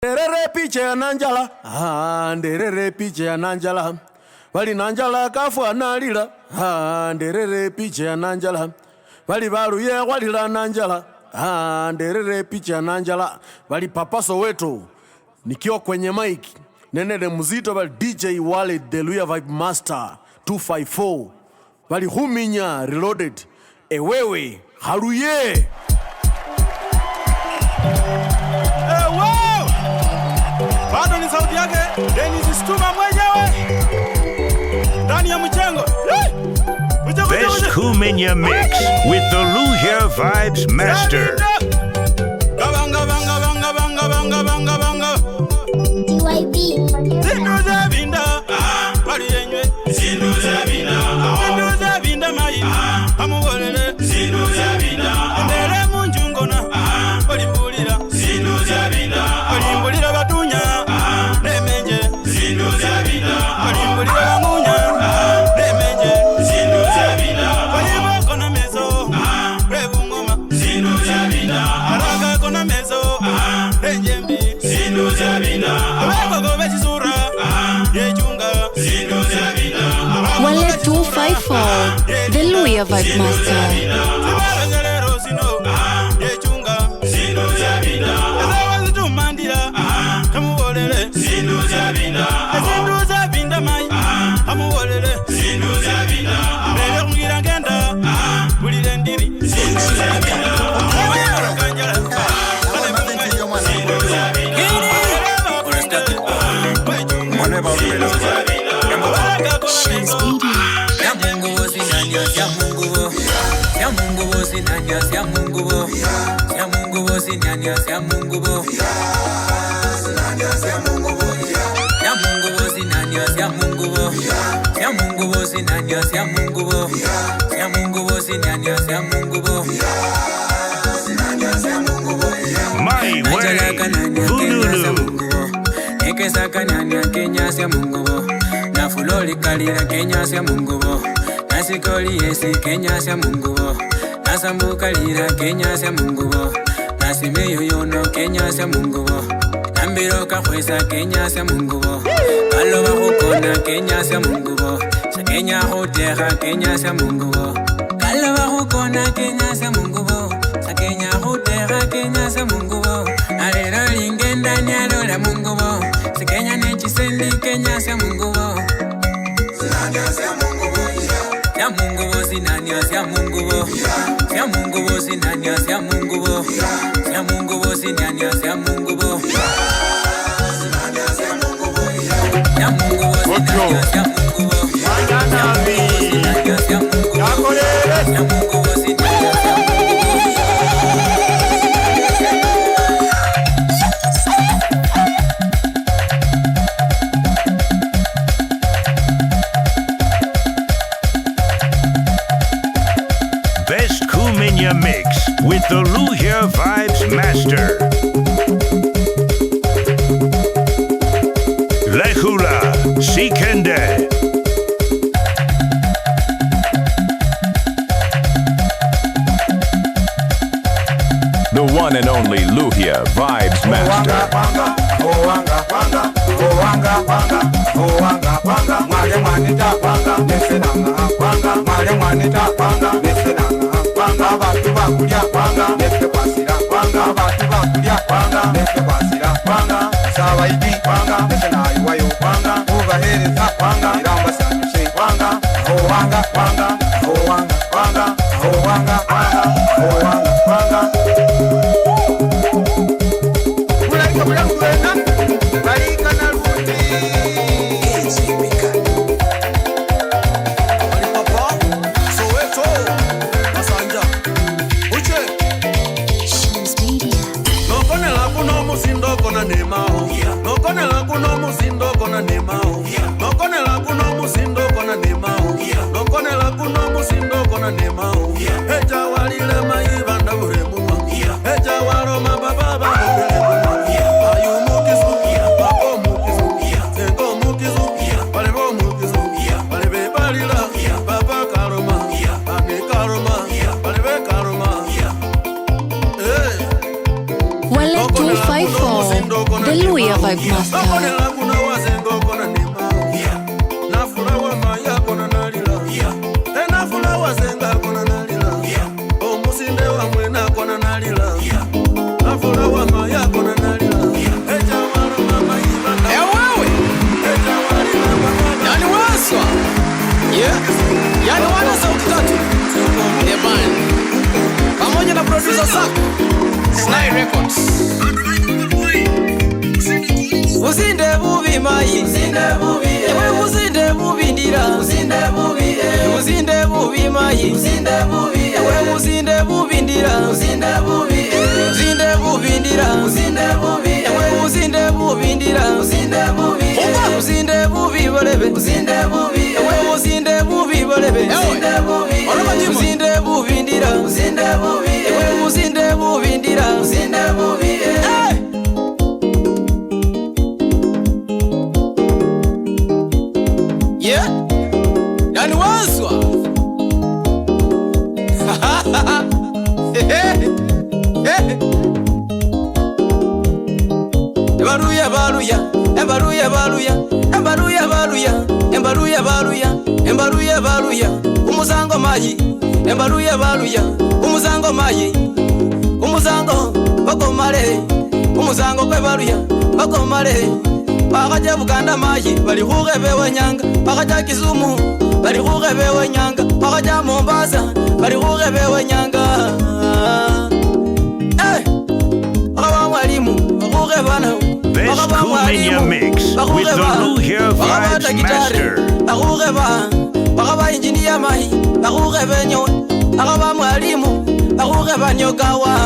Nderere piche ya nanjala, nderere piche ya nanjala. Wali nanjala kafu analila, nderere piche ya nanjala. Wali baluye walila nanjala, nderere piche ya nanjala. Wali Papa Soweto, nikiwa kwenye mic. Nenele muzito wali DJ Walid, the Luya Vibe Master 254. Wali Huminya Reloaded, ewewe haruye. Bado ni sauti yake Dennis Stuma mwenyewe ndani ya mchengo. Best Huminya mix with the Luya Vibes Master. Banga banga banga banga banga banga banga. DYB. Zinduza binda bali yenywe. Zinduza binda mai. Amugolele. Zinduza binda. Ndere munjungona. Olimbulira. Zinduza binda. Olimbulira batunya. Nemenje. Zinduza binda. Olimbulira bamunya. Nemenje. Zinduza binda. Oyimo kona mezo. Rebungoma. Zinduza binda. Araga kona mezo. Enjembi. Zinduza binda. Abego bechisura. Yechunga. Zinduza binda. Walid 254, the Luya Vibe Master. My way, Voodoo. Ekesakanya Kenya sia mungubo na fuloli kalira Kenya sia mungubo na sikoli esi Kenya sia mungubo na sambuka lira Kenya sia mungubo na simeyo yono Kenya sia mungubo na mbiroka kwesa Kenya sia mungubo kaloba hukona Kenya sia mungubo sa Kenya hotera Kenya sia mungubo kaloba hukona Kenya sia mungubo sa Kenya hotera Kenya sia mungubo alero lingenda nyalo la mungubo sa Kenya nechisendi Kenya sia mungubo sinanya sia mungubo ya mungubo sinanya sia mungubo sia mungubo sinanya sia mungubo sia mungubo sinanya sia mungubo sinanya sia mungubo ya mungubo sinanya sia mungubo sinanya sia mungubo ya mungubo sinanya sia Best Huminya mix with the Luya Vibes Master. Lehula Sikende. The one and only Luya Vibes Master. Walid 254, the Luya Luya Vibe Master. Akonela kuna wazengo kona nimba. Nafula wa maya kona nalila. Nafula wazenga kona nalila. Omusinde wa mwena kona nalila. Nafula wa maya kona nalila. Eja wala mama iba. Ewawe. Eja wali mama. Yani waswa. Yeah. Yani wana sauti tatu. Eban. Pamoja na producer Sako. Sly Records. Uzinde bubi mai. Uzinde bubi. Ewe uzinde bubi ndira. Uzinde bubi. Uzinde bubi mai. Uzinde bubi. Ewe uzinde bubi ndira. Uzinde bubi. Uzinde bubi ndira. Uzinde bubi. Ewe uzinde bubi ndira. Uzinde bubi. Uzinde bubi balebe. Uzinde bubi. Ewe uzinde bubi balebe. Uzinde bubi. Uzinde bubi ndira. Uzinde bubi. Ewe uzinde bubi ndira. Uzinde bubi. Yeah, yani waswa. Ebaruya baruya, ebaruya baruya, ebaruya baruya, ebaruya baruya, ebaruya baruya, umuzango mayi, ebaruya baruya, umuzango mayi, umuzango bakomare, umuzango kwebaruya, bakomare. Bakaja Buganda maji, bali kugebewe nyanga. Bakaja Kisumu, bali kugebewe nyanga. Bakaja Mombasa, bali kugebewe nyanga. Bakawa mwalimu, bakugevana. Best cool in your mix with the Luya Vibes Master. Bakugeva, bakawa engineer maji, bakugeve nyo. Bakawa mwalimu, bakugeva nyokawa.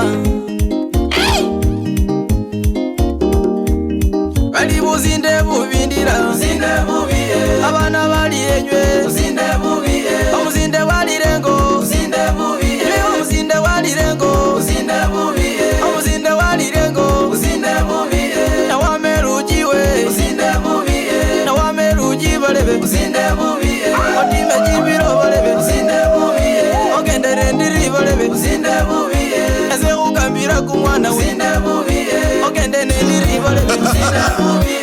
Bali buzinde bubindira. Buzinde bubiye. Abana bali enywe. Buzinde bubiye. Obuzinde wali rengo. Buzinde bubiye. Obuzinde wali rengo. Buzinde bubiye. Obuzinde wali rengo. Buzinde bubiye. Na wamerujiwe. Buzinde bubiye. Na wameruji balebe. Buzinde bubiye. Odime jibiro balebe. Buzinde bubiye. Ogendere ndiri balebe. Buzinde bubiye. Eze ukambira kumwana. Buzinde bubiye. Ogende ndiri balebe. Buzinde bubiye.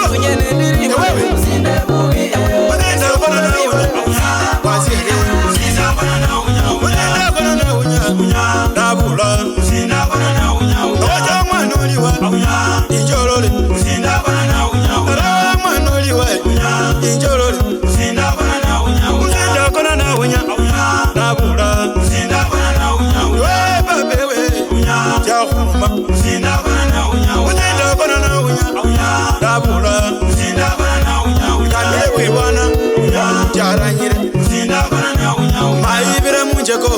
Okunye ndiri balebe. Buzinde bubiye. Wanenda kona na unya. Waziri. Buzinde kona na unya. Wanenda kona na unya. Nabula. Buzinde kona na unya. Oja mwanoliwa. Injolole. Buzinde kona na unya. Ara mwanoliwa. Injolole. Buzinde kona na unya. Buzinde kona na unya. Nabula. Buzinde kona na unya. We babewe. Jahuma. Buzinde kona na unya. Buzinde kona na unya. Nabula. Buzinde kona na unya. Kanewe bwana. Jaranyire. Buzinde kona na unya. Maibire munjeko.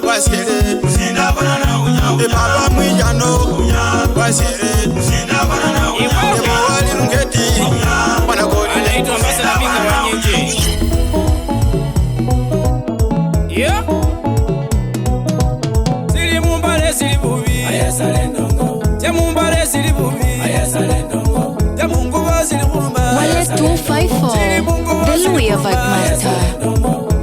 Wasere. Buzinde kona na unya. Baba mwijano. Wasere. Buzinde kona na unya. Mwali rungeti. Wanagoli. Anaitwa Mbasa na Mika Wanyenje. Yeah. Siri mumbale siri bubi. Ayasale ndongo. Te mumbale siri bubi. Ayasale ndongo. Te munguba siri buluma. Wale 254, the Luya Vibe Master.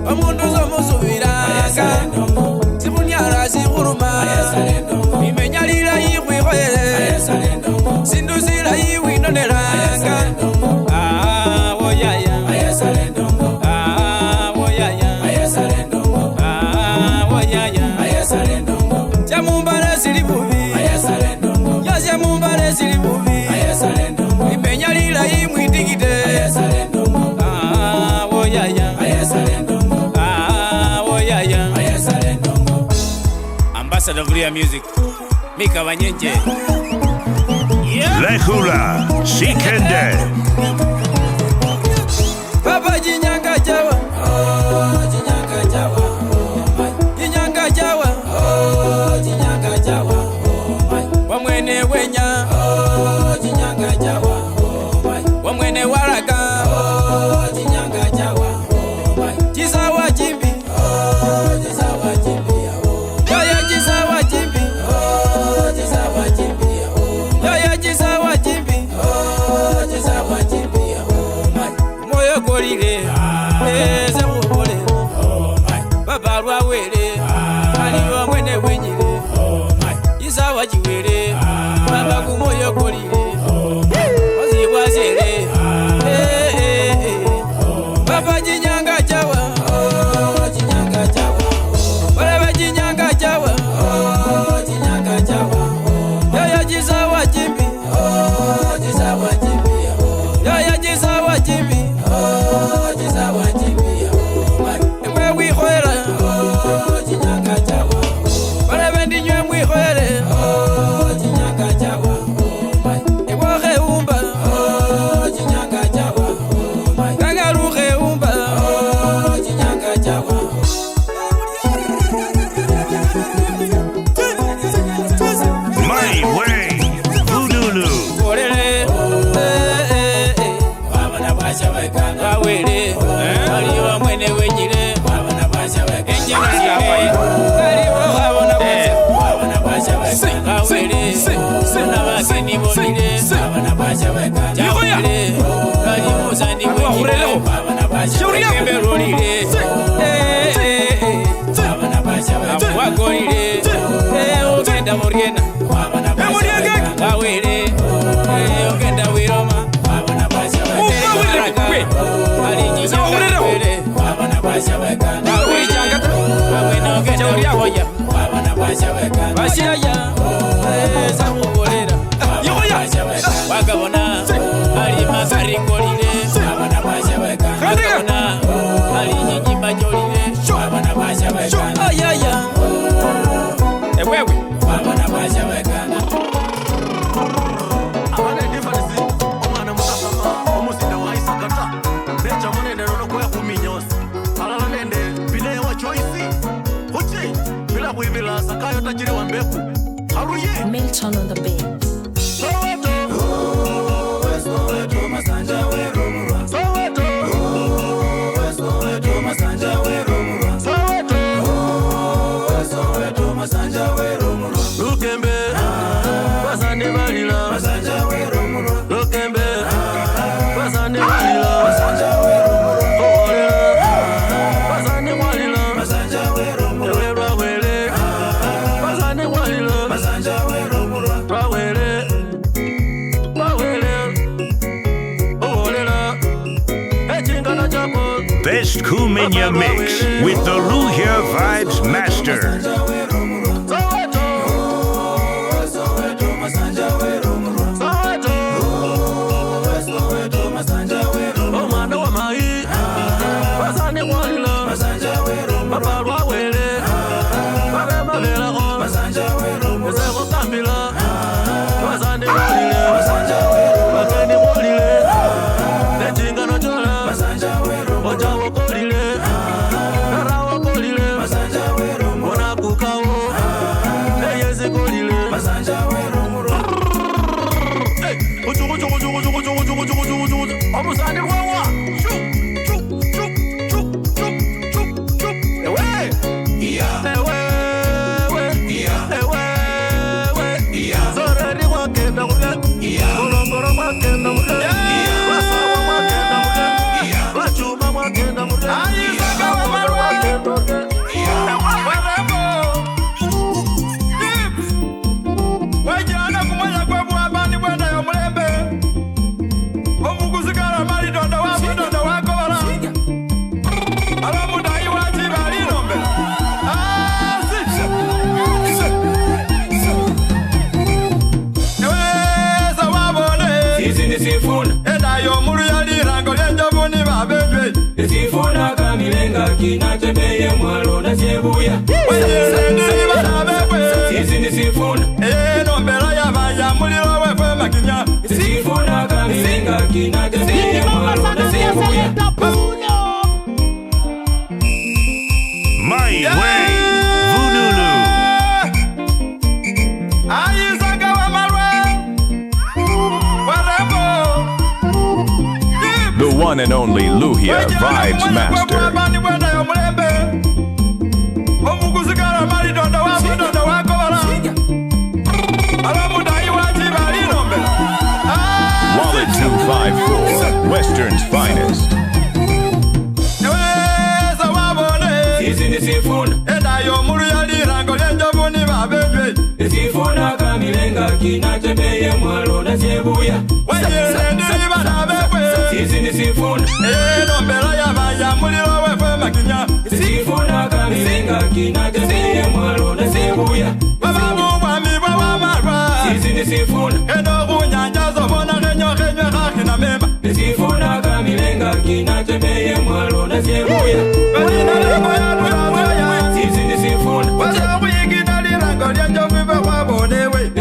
Omundu zomusubira. Ayasale ndongo. Sibunyara sibuluma. Ayasale ndongo. Imenyalira yikwikoyele. Ayasale ndongo. Sinduzira yiwinonera. Ayasale ndongo. Ah, woyaya. Ayasale ndongo. Ah, woyaya. Ayasale ndongo. Ah, woyaya. Ayasale ndongo. Jamumbale siri bubi. Ayasale ndongo. Yasya mumbale siri bubi. Ayasale ndongo. Imenyalira yimwitikite. Ayasale ndongo. Ah, woyaya. Ayasale ndongo. Ah, woyaya. Ayasale ndongo. Ambassador of Luya Music, Mika Wanyenje. Yeah. Lehula, Sikende. Papa jinyanga jawa. Oh, jinyanga jawa. Oh, my. Jinyanga jawa. Oh, jinyanga jawa. Oh, my. Wamwene wenya. Oh, jinyanga jawa. Oh, my. Wamwene waraga. Oh, jinyanga jawa. Oh, my. Jisawa jimbi. Oh, jisawa jimbi. Oh, yaya jisawa jimbi. Oh, jisawa jimbi. Oh, yaya jisawa jimbi. Oh, jisawa jimbi. Jawele Kali Musani Wureleho Kembe rolile Wakolile Ogenda Moriena Wawele Ogenda Wiroma Wakabona Ali Masari Ngolile Wakabona Ali Nyimba Jolile Ayaya Ewewe Wabona basha wekana Abane difference omwana mukasama omusinda wa Isakata Necha munene nokuya kuminyosa Alala nende bile wa choice Uchi bila kuibila sakayo tajiri wa mbeku Haruye Milton on the beat. Lukembe Basane Balila Lukembe Basane Balila Basane Balila Ewerwa wele Basane Balila Wawele Olela Echingana Chapo Best Kumenya Mix with the Luhia Vibes Master. Sifuna kamilenga kinatembeye mwalo na sebuya Sisi ni sifuna Nombela ya vaya mulilo wefe makinya Sifuna kamilenga kinatembeye mwalo na sebuya My way, Vunulu. Ayisaka wa marwe Warembo The one and only Luhia Vibes Master. Wallet 254, Western's finest. Sisi ni sifuna Sifuna kamilenga kinatembeye mwalo na sebuya Sisi ni sifuna Sifuna kamilenga kinatembeye mwalo na sebuya Sisi ni sifuna Sifuna kamilenga kinatembeye mwalo na sebuya Sisi ni sifuna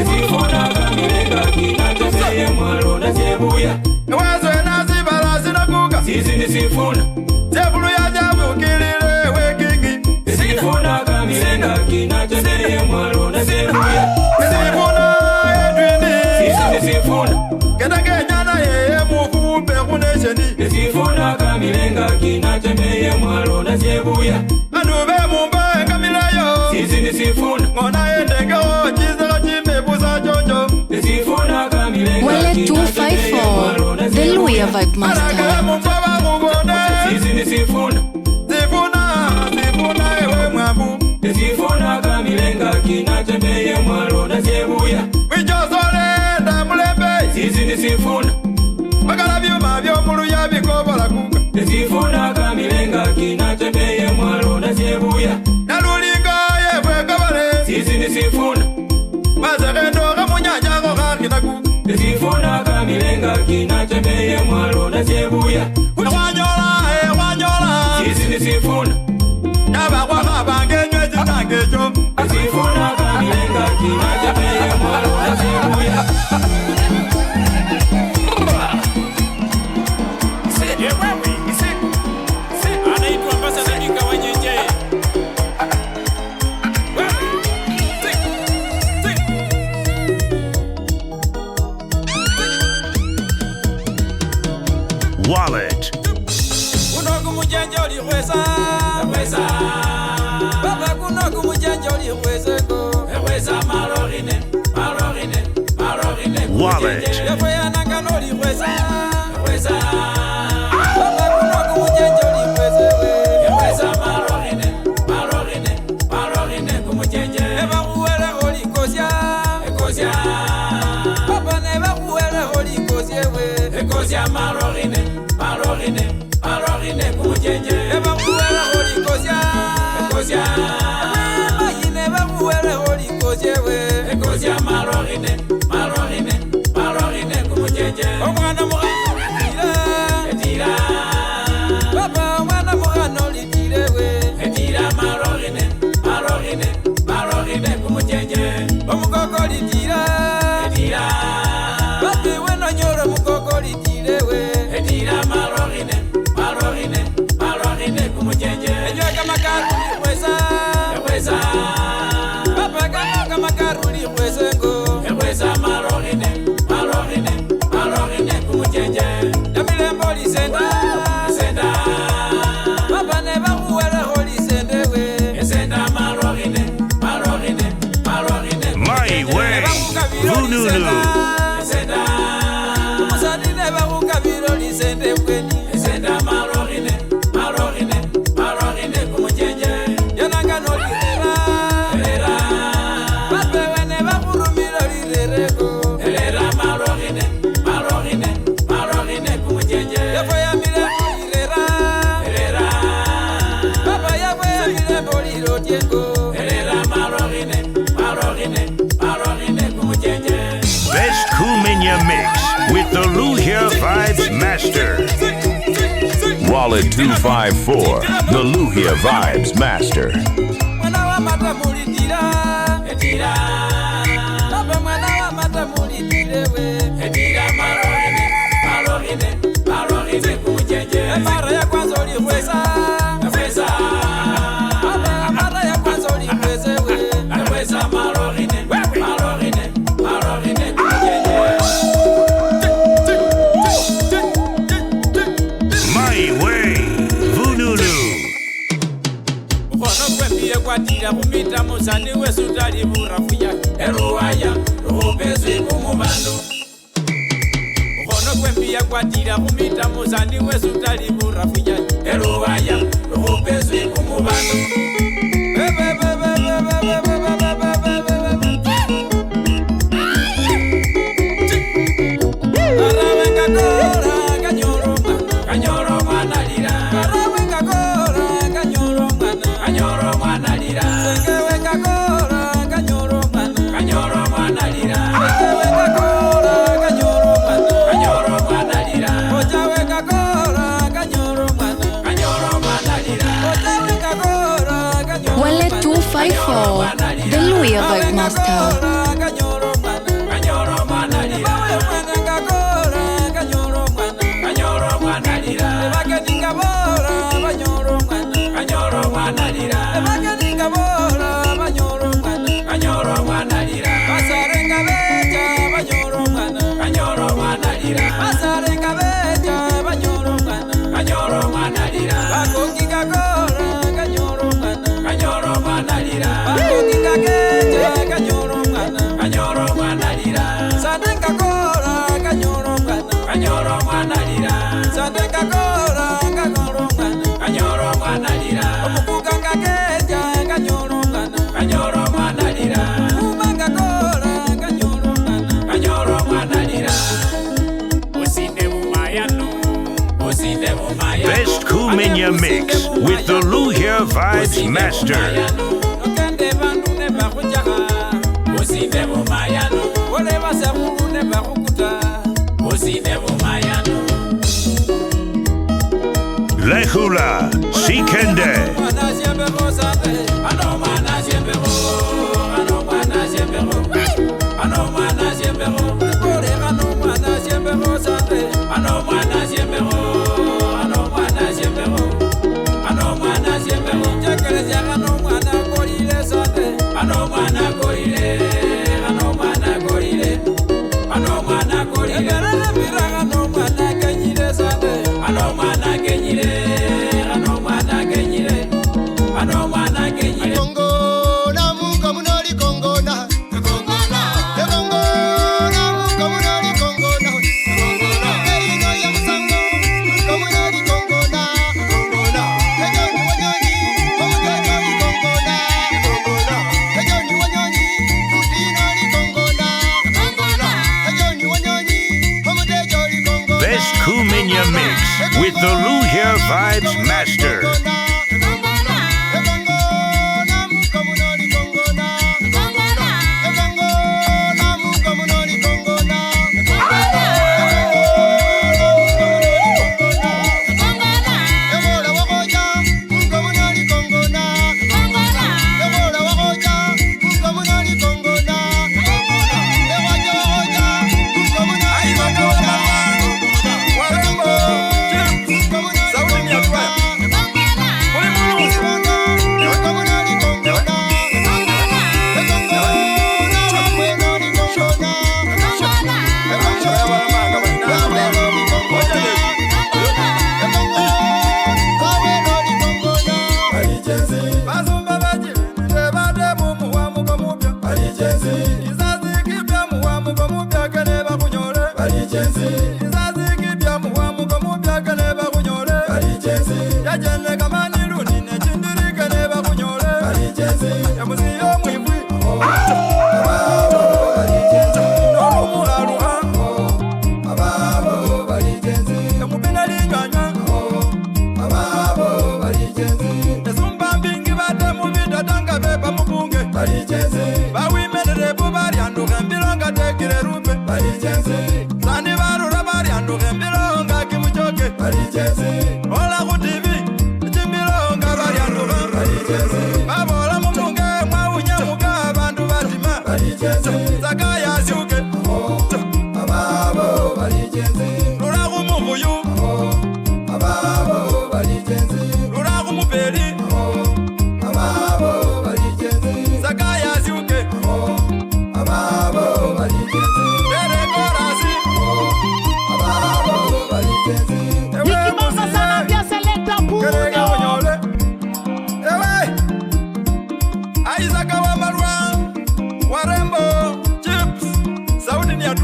Sifuna kamilenga kinatembeye mwalo na sebuya Sisi ni sifuna Sifuna kamilenga kinatembeye mwalo na sebuya Sisi ni sifuna Sifuna kamilenga kinatembeye mwalo na sebuya Sisi ni sifuna Wallet 254 Luya Vibe Master. Sisi ni sifuna ewe mwabu. Sifuna kamilenga kinatembeye mwalo na sebuya. Wijosole da mulembe. Sisi ni sifuna Magala byuma byomulu ya bikobola kuka. sifuna kamilenga kinatembeye mwalo na sebuya. Nalulinga yewe kabale. Sisi ni sifuna Mazagendo kamunyanja ko kakina kuka. sifuna kamilenga kinatembeye mwalo na sebuya. Wanyola. Sisi ni sifuna Yaba kwa kabange nywe zitangecho. sifuna kamilenga kinatembeye mwalo na sebuya. Anaitwa Ambassador Dinga Wanyenje. Wallet. Kunoku mujanja oli kwesa Baba kunoku mujanja oli kweseko Malorine Wallet. Yefwe yanangano oli kwesa Baba kunoku mujanja oli kwesewe Eba kuwele oli kosya Baba neba kuwele oli kosyewe Eba kuwele oli kosya Mayi neba kuwele oli kosyewe Omwana mukhana Baba omwana mukhana oli tirewe Omukoko oli tira Babi weno nyoro mukoko oli tirewe Enywe kamakaru li kwesa Baba kano kamakaru li kwesengo Yamilembo li senda Baba neba kuwele oli sendewe My way. Vununu. Musani neba kukabiro li sende kweni Yanangano li rera Babe wene bakurumiro li rereko Yafwe yamilembo li rera Baba yafwe yamilembo li rotiengo Best Kumenya mix with the Luhya Vibes Master. Wallet 254, the Luhya Vibes Master. Mwana wa mata muli tira Baba mwana wa mata muli tirewe Mara ya kwanza oli kwesa Baba mara ya kwanza oli kwesewe My way. Vununu. Ukono kwembiye kwatira kumita musani wesu tali burafuya Eruwaya ruhubezwi kumubando Ukono kwembiye kwatira kumita musani wesu tali burafuya Eruwaya ruhubezwi kumubando Wallet 254, the Luya Vibe Master. Kanyoro mwana lira Virginia Mix with the Luhia Vibes Master. Lehula Sikende. Best Kumenya Mix with the Luhia Vibes Master.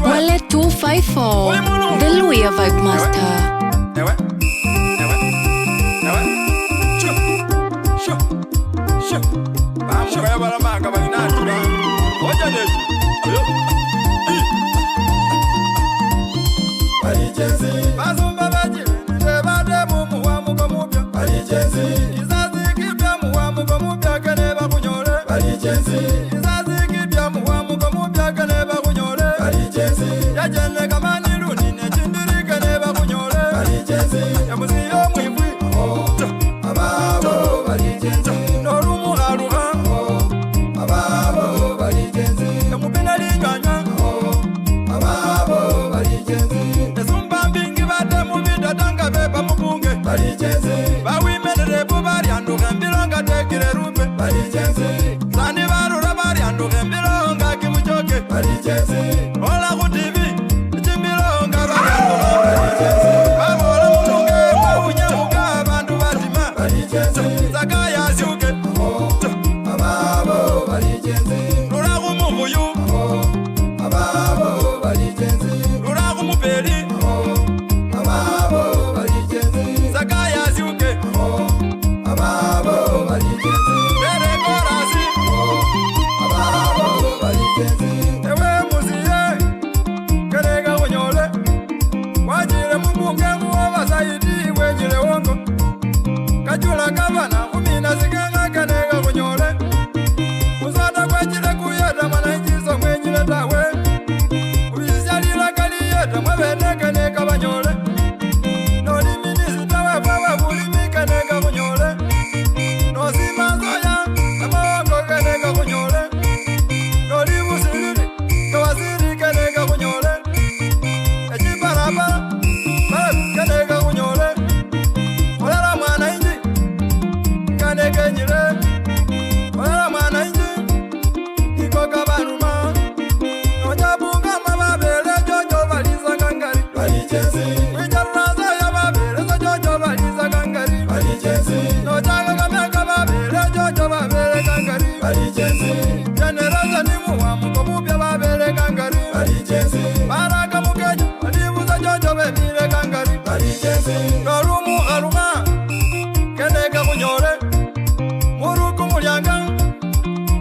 Wale 254, the Luhia Vibe Master. Hola, good TV. Wijarraza ya babere za jojo baliza gangari no jaga kameka babere jojo babere gangari Generaza ni muwamu komupya babere gangari Baraka mukeja balibuza jojo bemire gangari Garumu aruma keneka kunyore Muruku mulyanga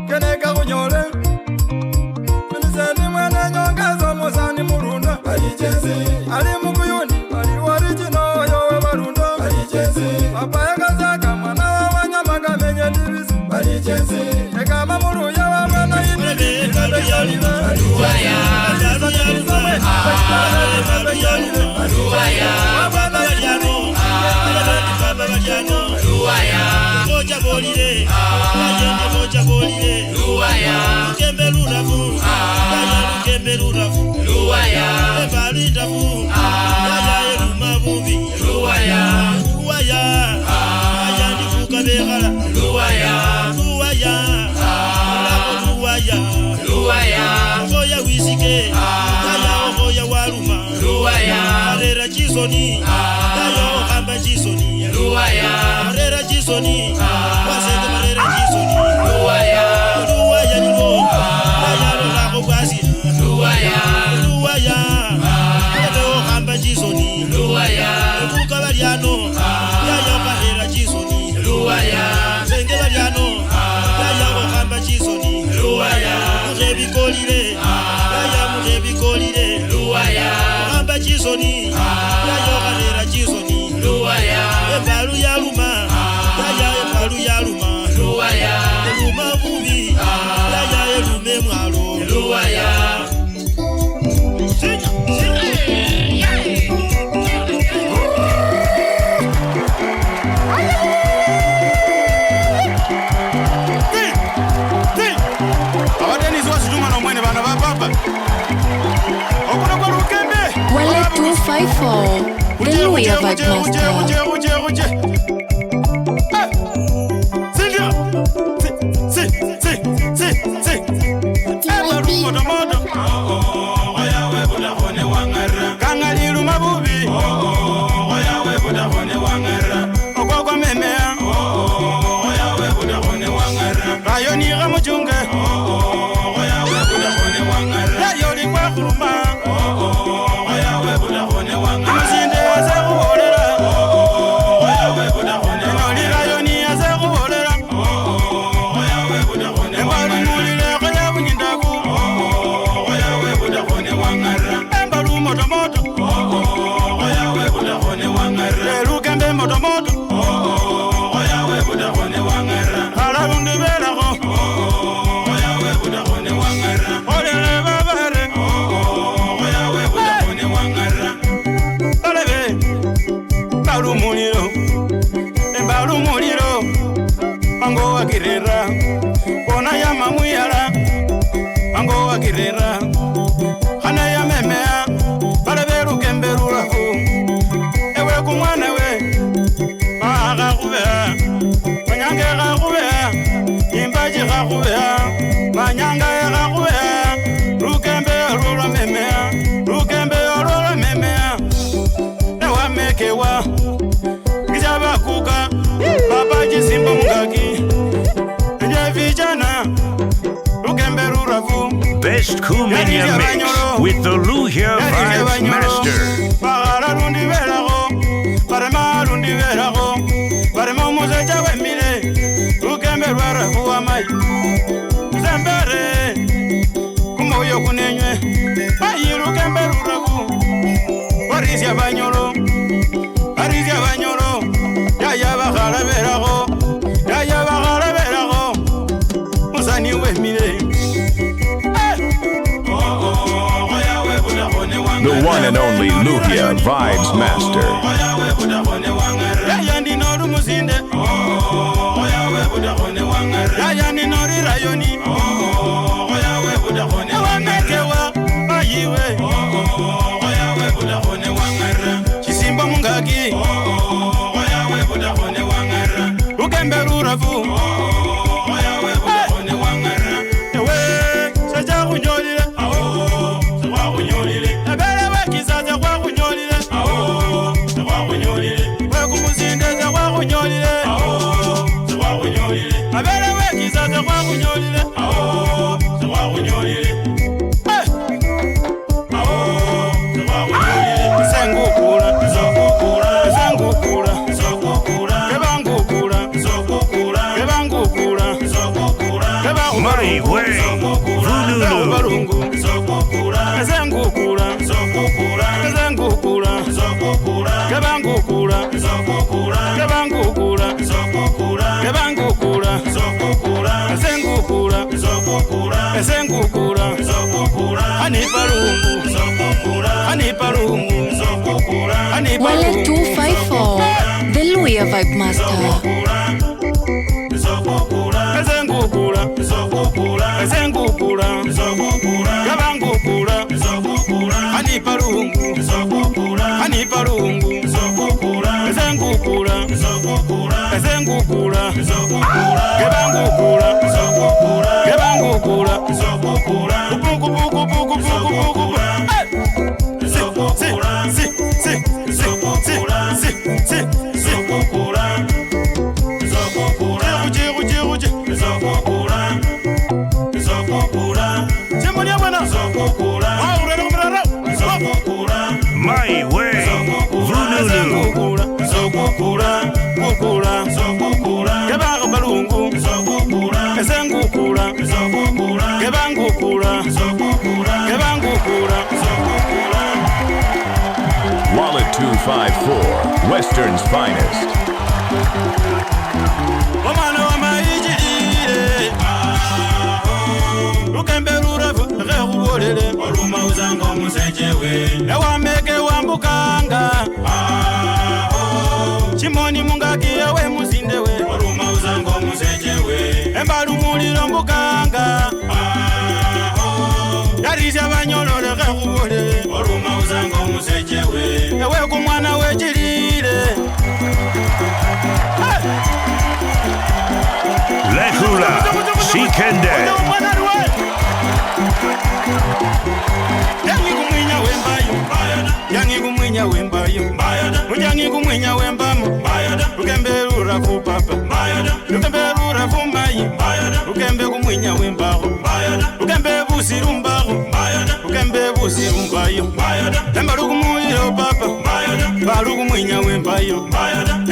keneka kunyore Miniseni mwene nyongazo musani murunda Ali mukuyuni bali warijino yowe barunda Papa kazaka mwana wa wanyama menye divisi Eka mamuru ya wa mwana yini Aluwaya Moja bolire moja bolire Lukembe lurafu Lukembe lurafu Ebalita fu Eluma bubi Ayandi fuka begala Okoya wisike Okoya waluma Arera jisoni Hamba jisoni Arera jisoni Wasenge marera jisoni Luwaya nilo Lako kwasi Luwaya Hamba jisoni Fuka baliano Marera jisoni Senge baliano Hamba jisoni Mujebi kolire Mujebi kolire Hamba jisoni Marera jisoni Ebalu ya luma Ebalu ya luma Eluma bubi Elume mwalo Wale 254, the Luya Vibe Girera Hana ya memea Baraberu kemberu rafu Ewe kumwana we Maga kubea Manyange ga kubea Imbaji ga kubea Manyanga ga kubea Rukembe rura memea Rukembe rura memea Ewa mekewa Kijaba kuka Baba jisimba mungaki Enye vijana Rukembe rura fu Best Kumenya Mix with the Luhya Vibes Master. The one and only Luhya Vibes Master. Chisimba mungaki Ukembe rurafu Saja kunyolile Ebele we kisaza kwa kunyolile kebangukula kebangukula esengukula anipalungu Wallet 254, the Luya Vibe Master. esengukula kebangukula anipalungu esengukula kebangukula My way, Wallet 254, Western's finest. ewameke wambukanga chimoni mungaki ewe muzindewe embalu muliro mbukanga yarisya banyolole khekubole ewe kumwana wechilile Lekula, Sikende. Yangi kumwinya wembayo Mujangi kumwinya wembamu Lukembelura kupapa Lukembelura fumayi Lukembe kumwinya wembaho Lukembe busirumbaho Lukembe busirumbayo Emba lukumuyiro papa Balu kumwinya wembayo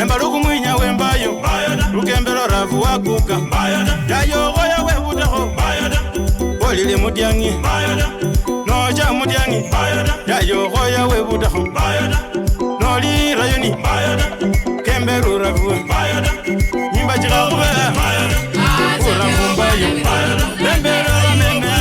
Emba lukumwinya wembayo Lukembelo rafu wakuka Yayogoya webutaho Olile mudyangi Noja mudyangi Yayogoya webutaho Noli rayoni Kemberu rafu Nyimba chikakube Urafumbayo Kemberu rameme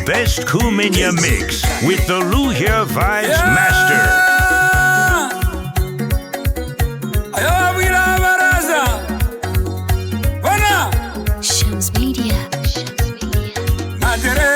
Best Kumenya mix with the Luya Vibes Master. Shams Media. Matere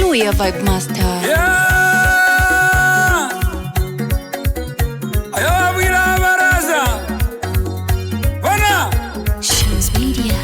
Luhya Vibe Master. Shams Media.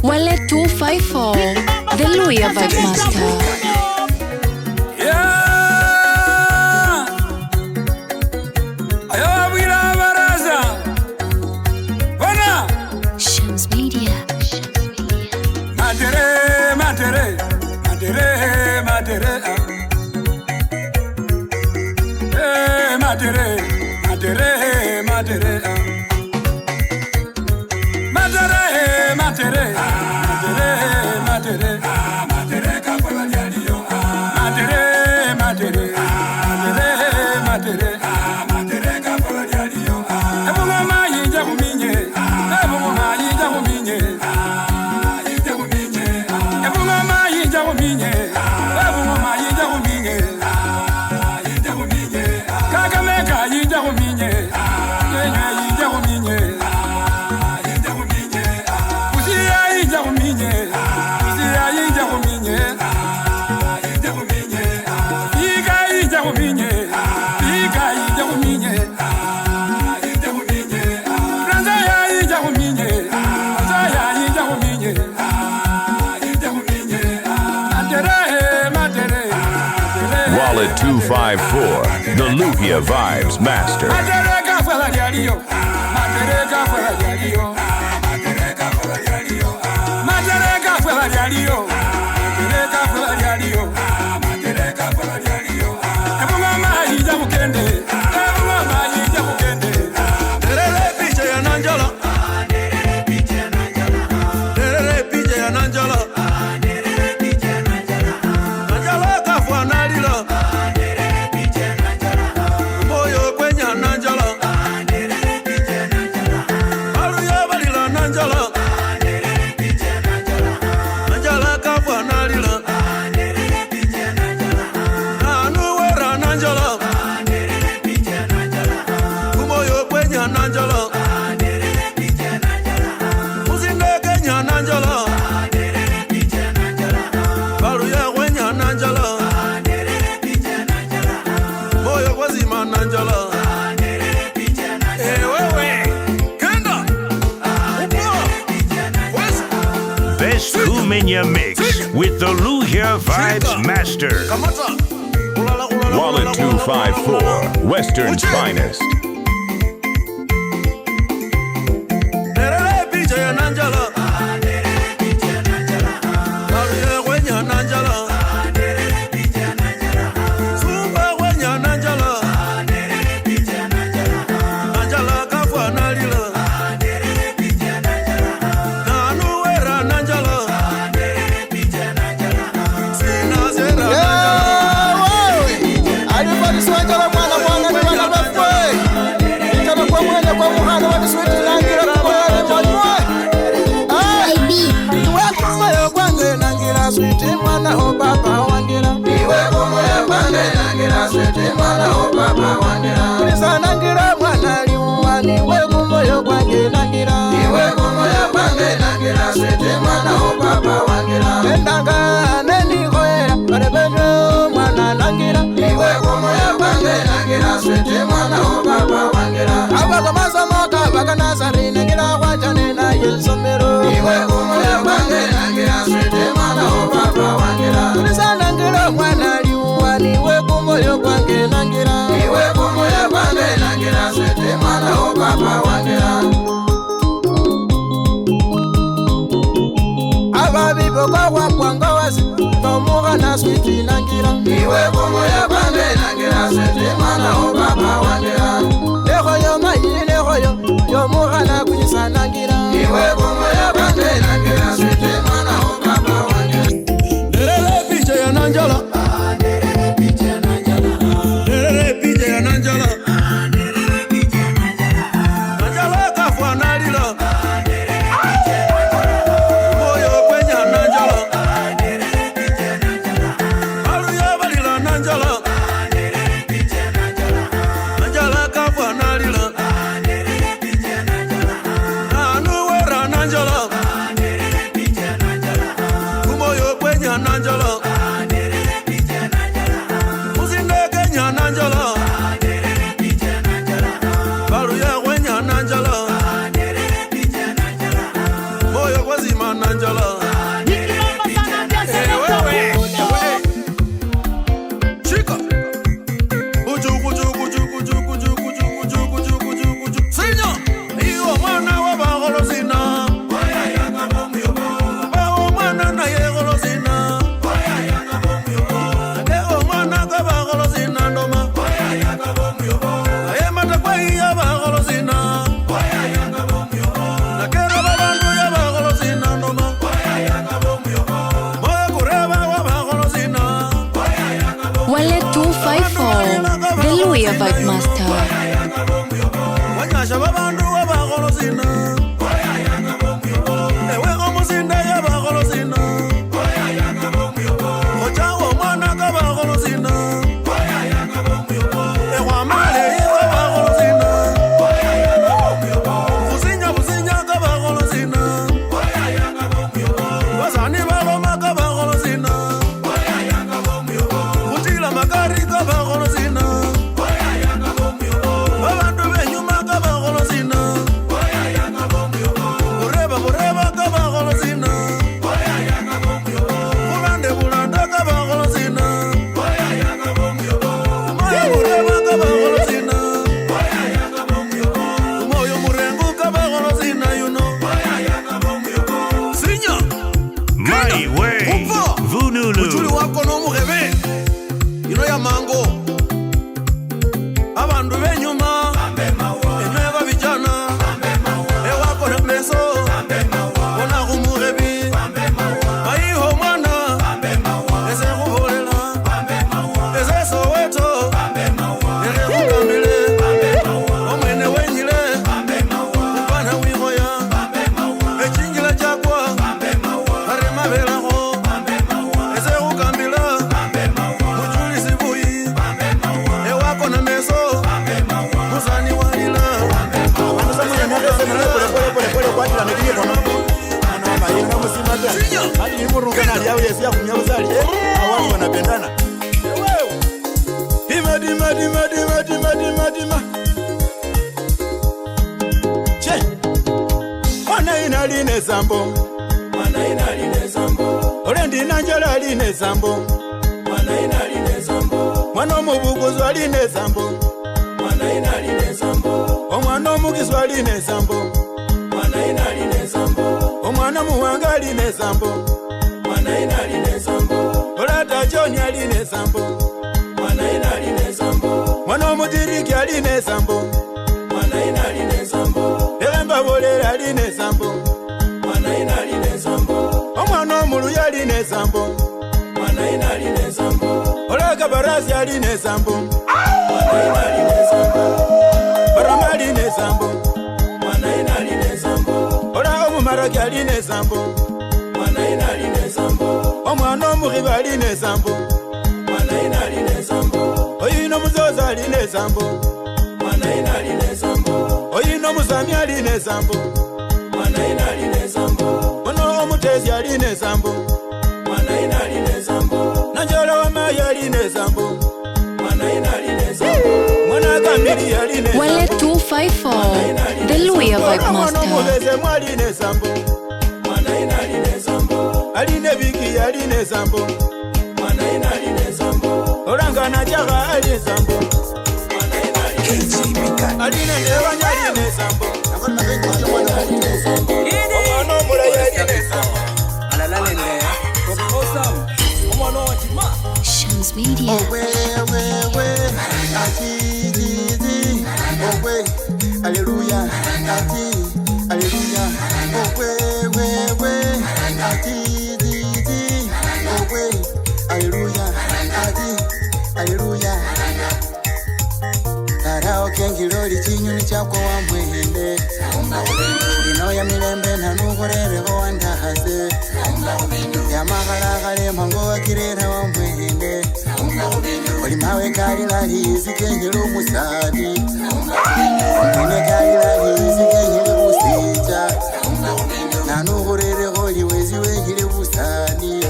Wale 254, the Luhya Vibe Master. Shams Media. Wallet 254, the Luhya Vibes Master. Best Kumenya mix with the Luhya Vibes Master. Wallet 254, Western's finest. Everybody swagger, mwana, mwana, mwana, mwana, swete mwana o papa wangira endanga neni koera barebejo mwana nangira iwe komo ya bange nangira swete mwana o papa wangira abaga masamaka baga nasari nangira kwachane na yesomero iwe komo ya bange nangira swete mwana o papa wangira tulisana ngira mwana liwa niwe komo ya bange nangira iwe komo ya bange nangira swete mwana o papa wangira ababibo kwa kwanga wasi tomuga na switi nangira iwe komo ya bange nangira swete mwana o papa wangira lehoyo mayi lehoyo yo muga na kunyisa nangira iwe komo ya bange nangira swete mwana o papa wangira Derere piche ya nanjala derere piche ya nanjala Derere piche ya nanjala Nanjala kafwa nalila Moyo kwenya nanjala Alu ya balila nanjala Nanjala kafwa nalila Nanu wera nanjala Moyo kwenya nanjala Muzinde kenya nanjala Balu ya kwenya nanjala Moyo kwazima nanjala Chika Uju kuju kuju kuju kuju kuju kuju kuju kuju kuju Sinya Iyo mwana wa bagolo sina Bago mwana na ye golo sina Ego mwana ka bagolo sina ndoma Aye mata kwa iya bagolo sina Nakera babandu ya bagolo sina ndoma Moyo kureba wa bagolo sina Wale 254, the Louia Vibe Master. Wanyasha babandu wa bagolo sina Ewe omusinda ya bagolo sina Ochawo mwana ka bagolo sina Ewa male iwa bagolo sina Businya ka bagolo sina Wasani bagoma ka bagolo sina Utila magari ka bagolo sina Babandu benyuma ka bagolo sina Bureba ka bagolo sina Bulande ka bagolo sina Moyo bureba ka bagolo sina Moyo murengu ka bagolo sina you know Sinya My way. Upa Uchuli Vunulu. wako no mugebe Ino ya mango Abandu benyuma Enwega vijana Ewako na pleso Ona kumugebi Maiho mwana Ese kuholela Ese soweto Ere kukambile Omwene wenyile Upana wihoya Echingila chakwa Harema velaho Ese kukambila Mujuli sibuyi Ewako na meso Musani walila Dima. Che, mwana ina line zambo Olendi nanjala line zambo Mwana omubuguzi aline zambo Omwana omugizwa aline zambo Omwana muwanga aline zambo Olata John aline zambo Mwana omudiriki aline zambo Elemba bolera aline zambo Omwana omuluya aline zambo Olaka barazi aline zambo Barama aline zambo Ola omumaraki aline zambo Omwana omuhiba aline zambo Oyino muzoza aline zambo Oyino muzami aline zambo Ono 254, the Luya Vibe Master. Mwaline sambo, aline viki aline sambo, orangana jaga aline sambo, aline ndewanya aline sambo, omano mulaya aline sambo, Shams Media. Hallelujah, hallelujah, hallelujah, hallelujah. Karao kengiloli chinyuni chako wa mwende, inoya milembe na nugorere wa ndahase, yamagalagale mango wakirera wa mwende, olimawe kalila hizi kengilo musadi, mwene kalila hizi kengilo musija, na nugorere holi wezi wengile musadi.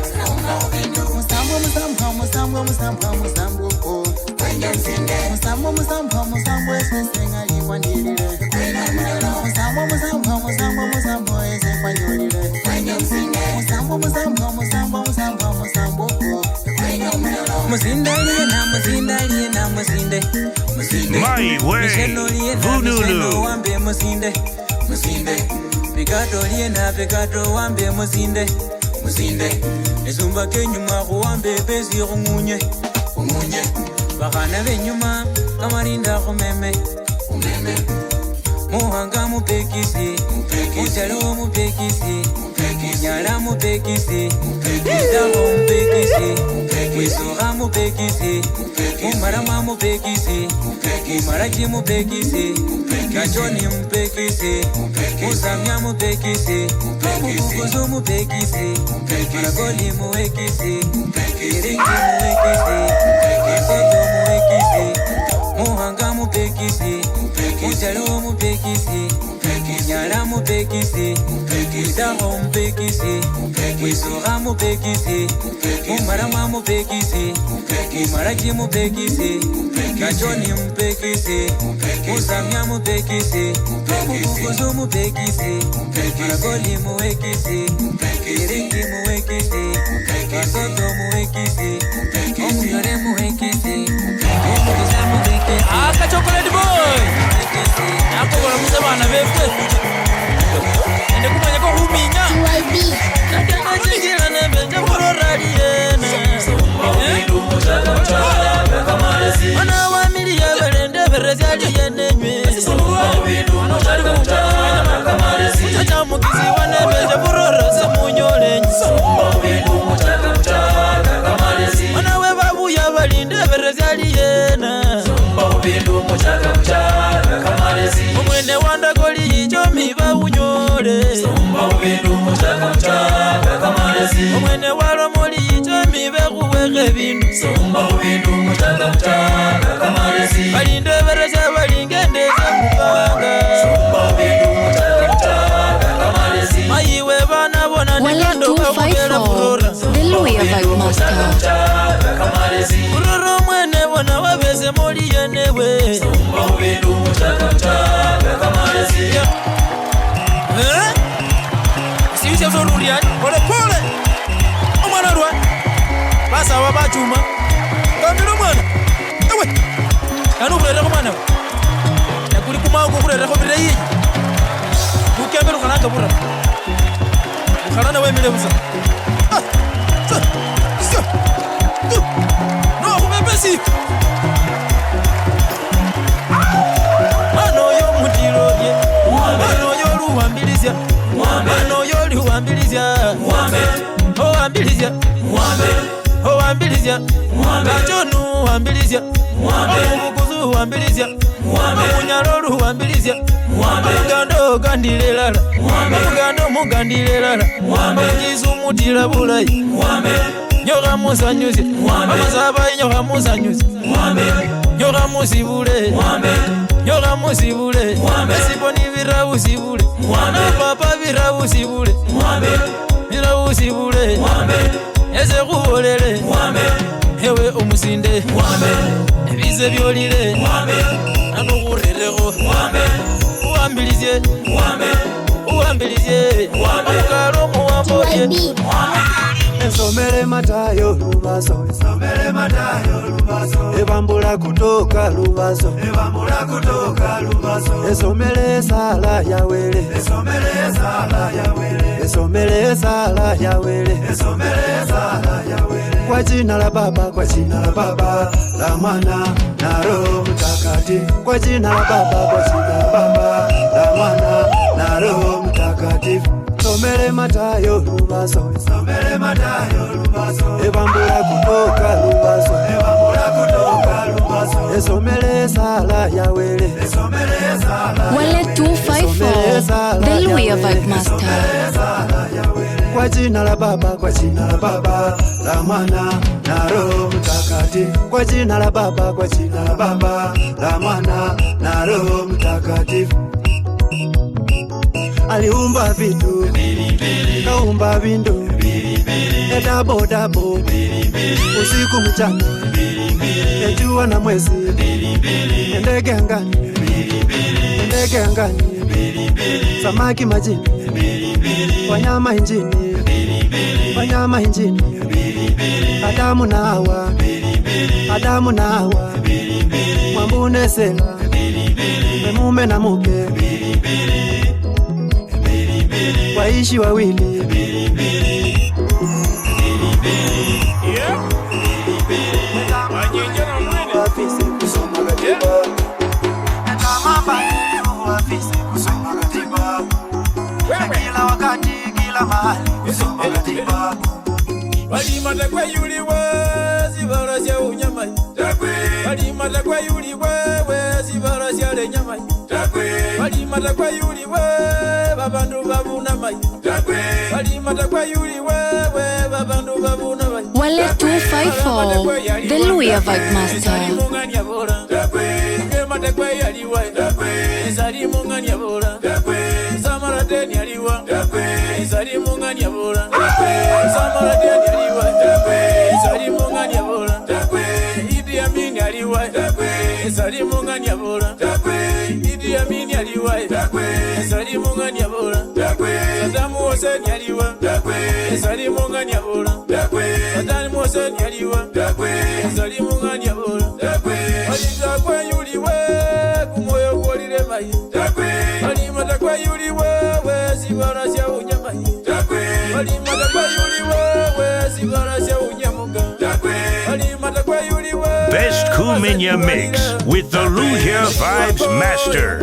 Musambo musambo musambo musambo musambo oh, musambo musambo musambo esenga likwandilile, musambo musambo musambo musambo esenga likwandilile, musambo musambo musambo musambo musambo oh. Muzindalie na muzinde My way, Vunulu. Wambe muzinde Pikato na pikato wambe muzinde Ezumba kenyuma kuwambe bezi rungunye Bakana benyuma kamarinda kumeme Muhanga mupekisi Mutalo mupekisi Nyala mupekisi Mutalo mupekisi Mwisura mupekisi Mumarama mupekisi Mumaraki mupekisi Kachoni mupekisi Musamya mupekisi Mukukuzu mupekisi Maragoli muwekisi Kiriki muwekisi Kisoto muwekisi Muhanga mupekisi Mutalo mupekisi Nyala mupekisi Mutalo mupekisi Mwisura mupekisi Mumarama mupekisi Mumaraki mupekisi Kachoni mupekisi Musamya mupekisi Mukukuzu mupekisi Maragoli muwekisi Kiriki muwekisi Kisoto muwekisi Omuyore muwekisi Omugiza mupekisi Aka chocolate boy. Nako bora musabana befwe. Ende kumanya ko huminya. Nakanga chingira nembe muroraliena. Ana wa miliya berende berezali yenenywe. Acha mukizi wanembe murorose munyolenyi. Ana we babu ya balinde berezali yena. Omwene wanda goli ijomi bawunyole. Omwene walo moli ijomi bekuweke bindu. Balinde bereze balingendeze mukanga. Mayiwe bana bona nikando kakubela furora. 254, the Luya Vibe Master. Furora mwene bona wabeze moli yenewe. Sivise mzoruriani, pole pole. Omwana rwa. Basa wabachuma. Kambira mwana. Ewe. Kanu kurera ko mwana. Nakuri kumango kurera ko bireyi. Ukembera kanaka bura. Ukarana wemile busa. No, kumepesi. Mano yo mutiroye. Mano yo luambilizia. Mano yo luambilizia. Oh ambilizia. Oh ambilizia. Kachonu ambilizia. Mukuzu ambilizia. Munyalo ambilizia. Mugando gandilelala. Mugando mugandilelala. Jisu mutila bulai. Nyoka musanyuzi. Amasaba nyoka musanyuzi. Nyoka musibule. Nyoka musibule. Esiponi virabu sibule. Papa virabu sibule. Virabu sibule. Eze kubolele. Ewe omusinde. Ebize byolile. Anukurereko. uwambilizie uwambilizie Mukalo muwambolye Ensomere matayo lubaso Ebambula kutoka lubaso Esomere sala ya wele Esomere sala ya wele Kwa jina la Baba la Mwana na Roho Mtakatifu Kwa jina la Baba la Mwana na Roho Mtakatifu Somere matayo lubaso Ebambula kutoka lubaso Esomere sala ya wele Wale 254 The Luhya Vibe Master. Kwa jina la Baba la Mwana na Roho Mtakatifu Kwa jina la Baba la Mwana na Roho Mtakatifu Aliumba vitu kaumba vindu dabo usiku mchana jua na mwezi ndege angani samaki majini wanyama injini Adamu na Hawa Mwambune Sela mume na muke waishi wawili kila wakati kila mahali kusoma katiba Walimata kwa yuli wezi barasya unyamai Walimata kwa yuli wezi barasya le nyamai Walimata kwa yuli babandu babuna mai Walimata kwa yuli babandu babuna mai Wale 254 The Luhya Vibe Master. Mata kwa yaliwa Zari mungani abola Samara deni aliwa Zari mungani abola Samara deni aliwa Zari mungani abola Idi Amin aliwa Zari mungani abola Idi Amin aliwa Zari mungani abola Saddam Hussein aliwa Zari mungani abola Saddam Hussein aliwa Zari mungani abola Waliza kwa yuliwe kumoyo kuolile mai Walimata kwa yuliwe zibarasya unyamai Walimata kwa yuliwe zibarasya unyamuga Walimata kwa yuliwe Best Kumenya Mix with the Luhya Vibes Master.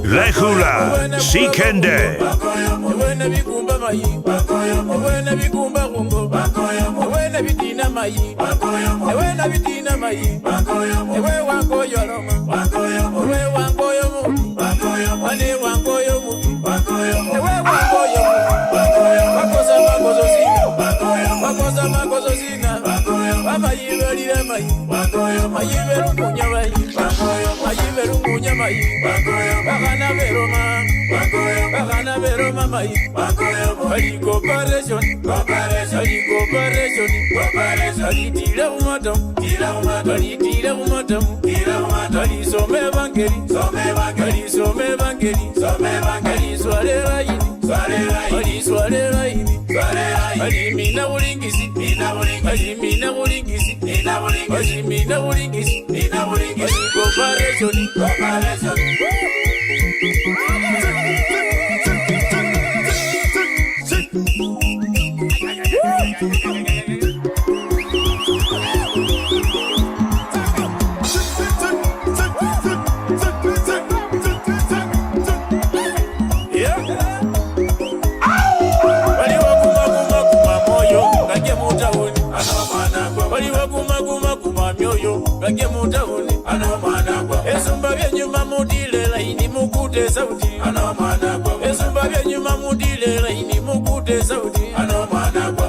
Lehula Sikende Wena bikumba mai Wena bikumba kungo Wena bitina mai Wena bitina mai Ewe wango yoloma Ewe wango yomu Wane wango yomu Ewe wango yomu Wakosa makozo zina Wakosa makozo zina Wama yivelile mai Mayiveru kunya mai Mayiveru kunya mai Wakana veroma Wakana veroma mai Wali cooperation Wali tira umatam Wali tira umatam Wali some bangeri Wali some bangeri Wali sware raini Wali sware raini Wali mina ulingisi Wali mina ulingisi Wali mina ulingisi Wali cooperation Wali wakuma kuma myoyo Gage mutauni mukute sauti esumba byenyuma mudile laini mukute sauti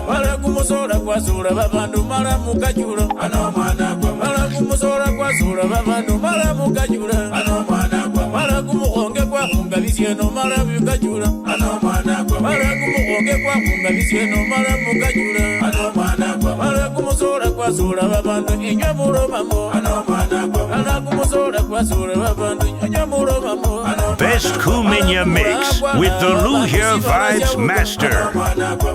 mala kumusora kwasura babandu mala mukajula mala kumusora kwasura babandu mala mukajula mala kumukhonge kwakhunga bisyeno mala mukajula mala kumukhonge kwakhunga bisyeno mala mukajula mala kumusora kwasura babandu inywe mulomamo mala kumusora kwasura babandu inywe mulomamo. Best Kumenya mix with the Luhya Vibes Master.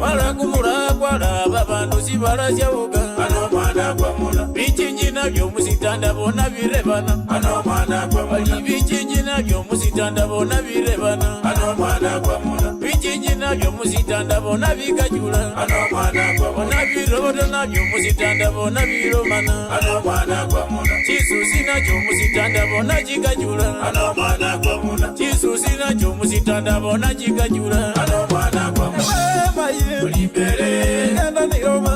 Mala kumura kwala babandu sibala syauga bichinji nabyo musitanda bona birebana bali bichinji nabyo musitanda bona birebana bichinji nabyo musitanda bona bikajula bona birobodo nabyo musitanda bona biromana chisusi nabyo musitanda bona chikajula chisusi nabyo musitanda bona chikajula Limbere, enda ni Roma,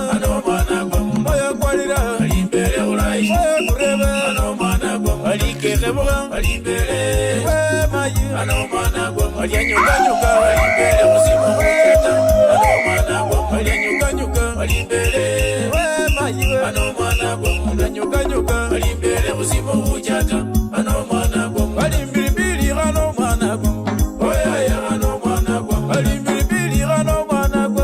moya kwalira, limbere ulai, kureba, anomana gwa, alikere boga, limbere, we mayi, anomana gwa, alianyuka nyuka, limbere musimu kuketa, anomana gwa, alianyuka nyuka, limbere, we mayi, anomana gwa, alianyuka nyuka, limbere musimu kuketa, anomana gwa, alimbiri anomana gwa, oya ya anomana gwa, alimbiri anomana gwa.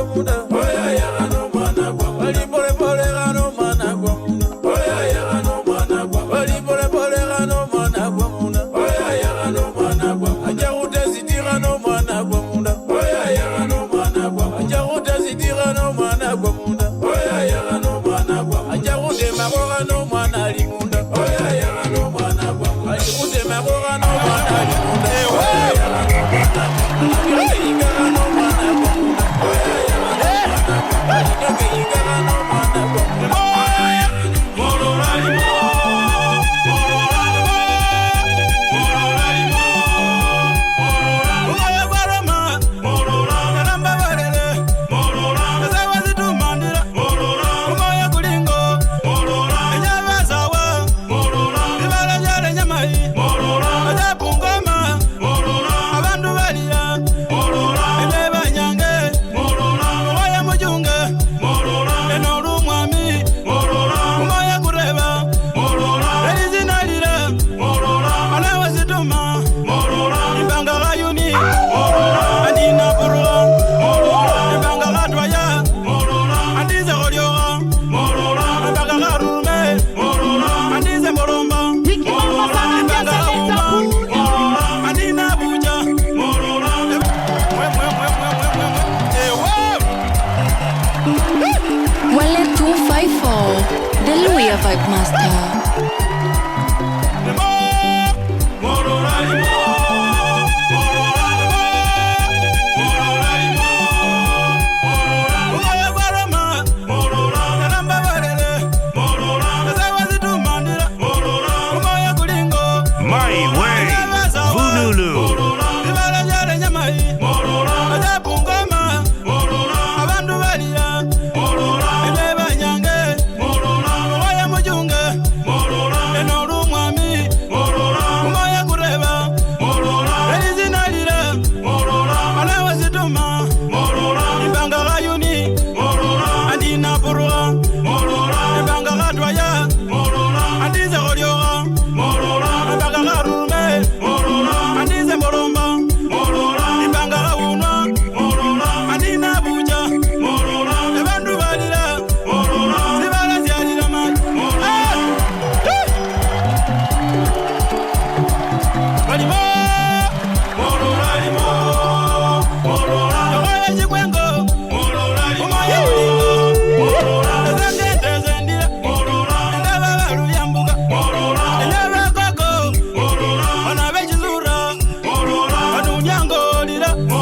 Vibe Master.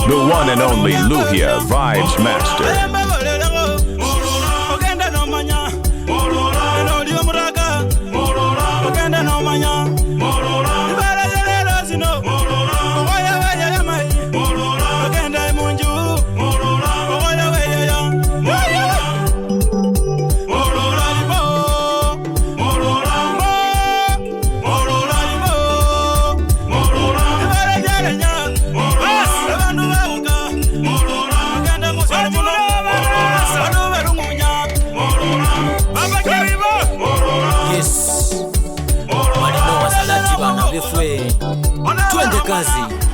The one and only Luhya Vibes Master. Yeah. vyefwe. Twende kazi.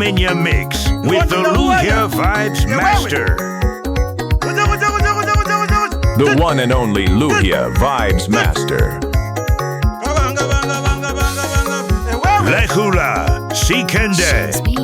Kumenya Mix with the Luhya Vibes Master. The one and only Luhya Vibes Master. Lehula Sikende.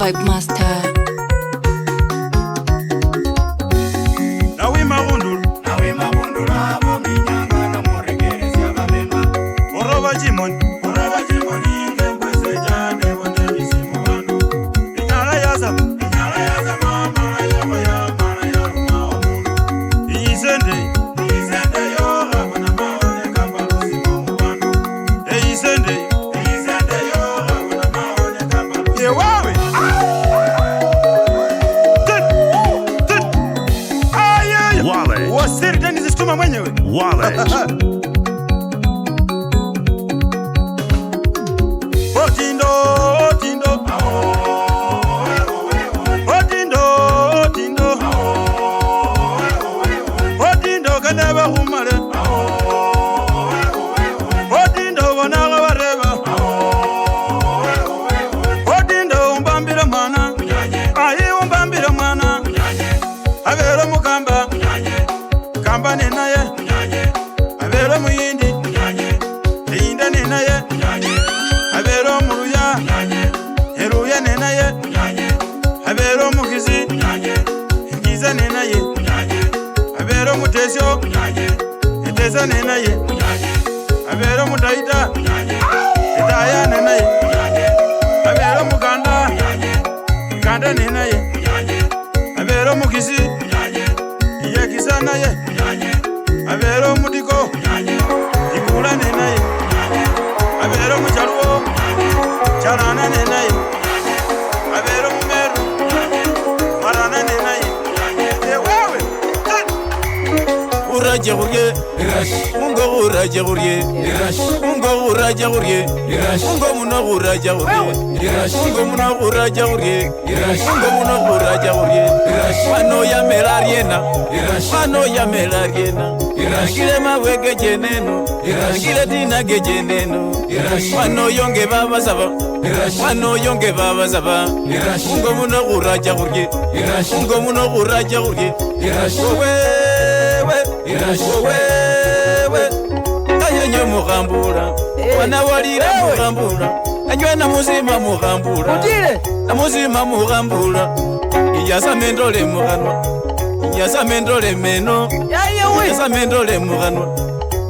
Vibe Master. Sunday, wallet. Otindo, Otindo, Otindo, Otindo, Otindo, kaneba humare. Otindo, wanaga wareba. Otindo, umbambira mwana. Ayi umbambira mwana. Avera mukamba. Kamba nenaye. Avera muyindi. Eyinda nenaye. Avera muruya. Eruya nenaye. Avera mugizi. Giza nenaye. Avera mutesyo. Etesa nenaye. Avera mutaita. Etaya nenaye. Avera mukanda. Kanda nenaye. Avera mugizi. Yekisa naye. Avera mudiko. Ikula nenaye. Avera muchaluo. Charana nenaye. Avera mumeru. Marana nenaye. Wewe. Uraje gurye, mungo uraje gurye, mungo uraje gurye, mungo muno uraje gurye, mungo muno uraje gurye, mungo muno uraje gurye. Mano ya melariena, mano ya melariena. Ngile mawege jeneno, ngile dina gejeneno. Mano yonge baba saba, mano yonge baba saba. Mungo muno uraje gurye, mungo muno uraje gurye. Wewe ayenye mughambura wana walira mughambura anywe na muzima mughambura na muzima mughambura iyasa mendole mughanwa iyasa mendole meno iyasa mendole mughanwa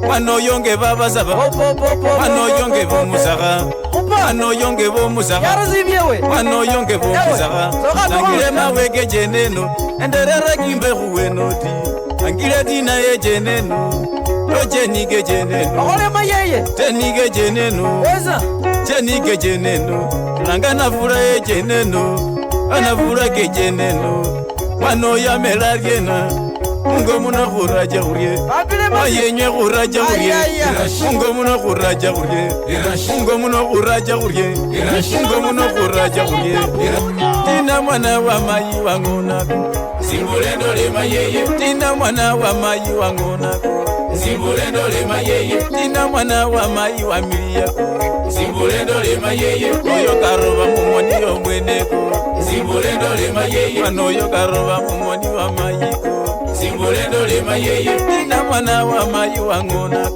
wano yonge baba saba wano yonge bomusaka wano yonge bomusaka wano yonge bomusaka nangile mawege jeneno enderere kimbe huwenoti angile dina ye jeneno oje nige jeneno ole mayeye tenige jeneno eza tenige jeneno langana fura ye jeneno ana fura ge jeneno wano ya melariena mungo muno khuraja khurye ayenye khuraja khurye mungo muno khuraja khurye mungo muno khuraja khurye mungo muno khuraja khurye tina mwana wa mayi wangona Zimbulendo le mayeye tina mwana wa mayi wangona Zimbulendo le mayeye tina mwana wa mayi wa milia Zimbulendo le mayeye oyo karoba mumoni omweneko Zimbulendo le mayeye manoyo karoba mumoni wa mayiko Zimbulendo le mayeye tina mwana wa mayi wangona